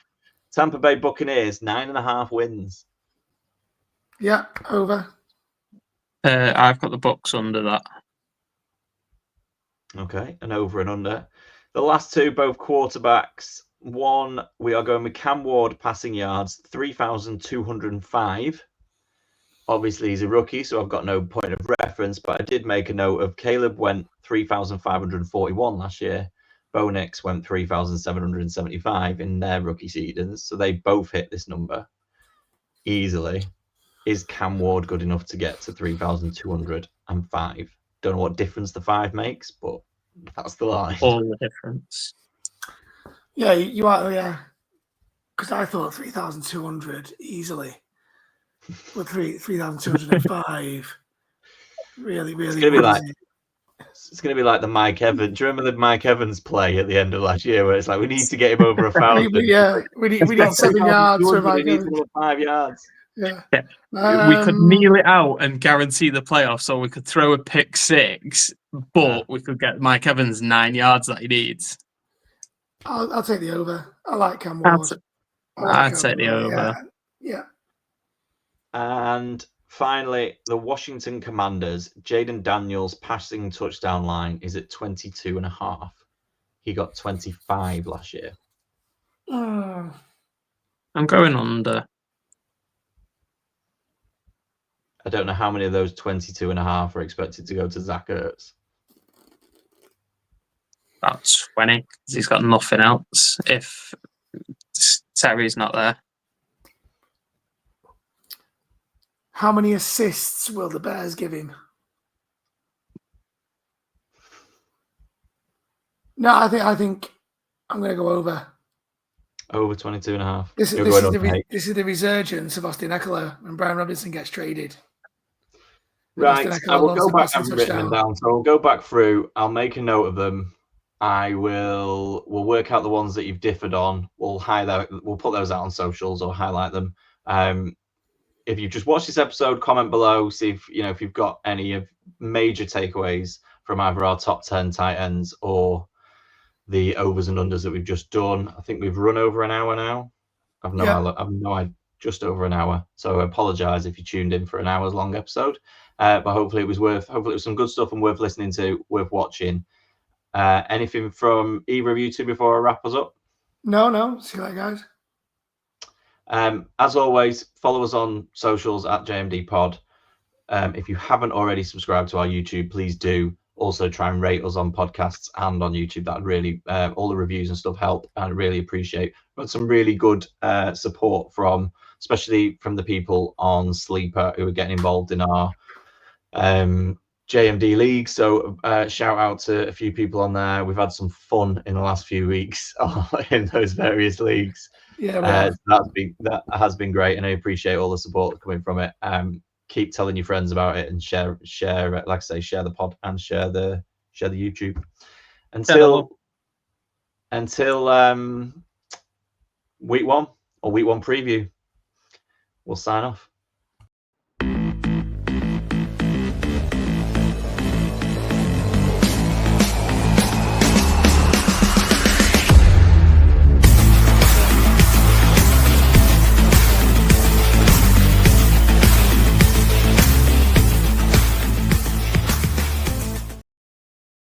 Tampa Bay Buccaneers, 9.5 wins. Yeah, over. I've got the Bucs under that. Okay, and over and under. The last two, both quarterbacks. One, we are going with Cam Ward passing yards, 3,205. Obviously, he's a rookie, so I've got no point of reference, but I did make a note of Caleb went 3,541 last year. Bo Nix went 3,775 in their rookie seasons, so they both hit this number easily. Is Cam Ward good enough to get to 3,205? Don't know what difference the 5 makes, but that's the line. All the difference. Yeah, you are, yeah. Because I thought 3,200 easily. But 3,205. Really. It's going to be like the Mike Evans. Do you remember the Mike Evans play at the end of last year where it's like, we need to get him over 1,000? Yeah, we need 7 yards for Mike Evans. We need 5 yards. Yeah. We could kneel it out and guarantee the playoffs, or we could throw a pick 6, but we could get Mike Evans 9 yards that he needs. I'll take the over. I like Cam Ward. I'd take the over. Yeah. And finally, the Washington Commanders, Jaden Daniels' passing touchdown line is at 22.5. He got 25 last year. I'm going under. I don't know how many of those 22.5 are expected to go to Zach Ertz. About 20, because he's got nothing else if Terry's not there. How many assists will the Bears give him? No, I think I'm going to go over. Over 22.5. This is the resurgence of Austin Eckler when Brian Robinson gets traded. Right, I will go back. I've written them down, so I'll go back through. I'll make a note of them. We'll work out the ones that you've differed on. We'll put those out on socials or highlight them. If you've just watched this episode, comment below. See if you've got any of major takeaways from either our top 10 tight ends or the overs and unders that we've just done. I think we've run over an hour now. I've no just over an hour. So I apologize if you tuned in for an hour's long episode, but hopefully it was some good stuff and worth listening to, worth watching. Anything from either of you two before I wrap us up? No. See you later, guys. As always, follow us on socials at JMD Pod. If you haven't already subscribed to our YouTube, please do. Also try and rate us on podcasts and on YouTube. That would really, all the reviews and stuff help, and I really appreciate. We've got some really good support especially from the people on Sleeper who are getting involved in our JMD League. So shout out to a few people on there. We've had some fun in the last few weeks in those various leagues. Yeah, that has been great, and I appreciate all the support coming from it. Keep telling your friends about it and share like I say, share the pod and share the YouTube. Until week 1 or week 1 preview, we'll sign off.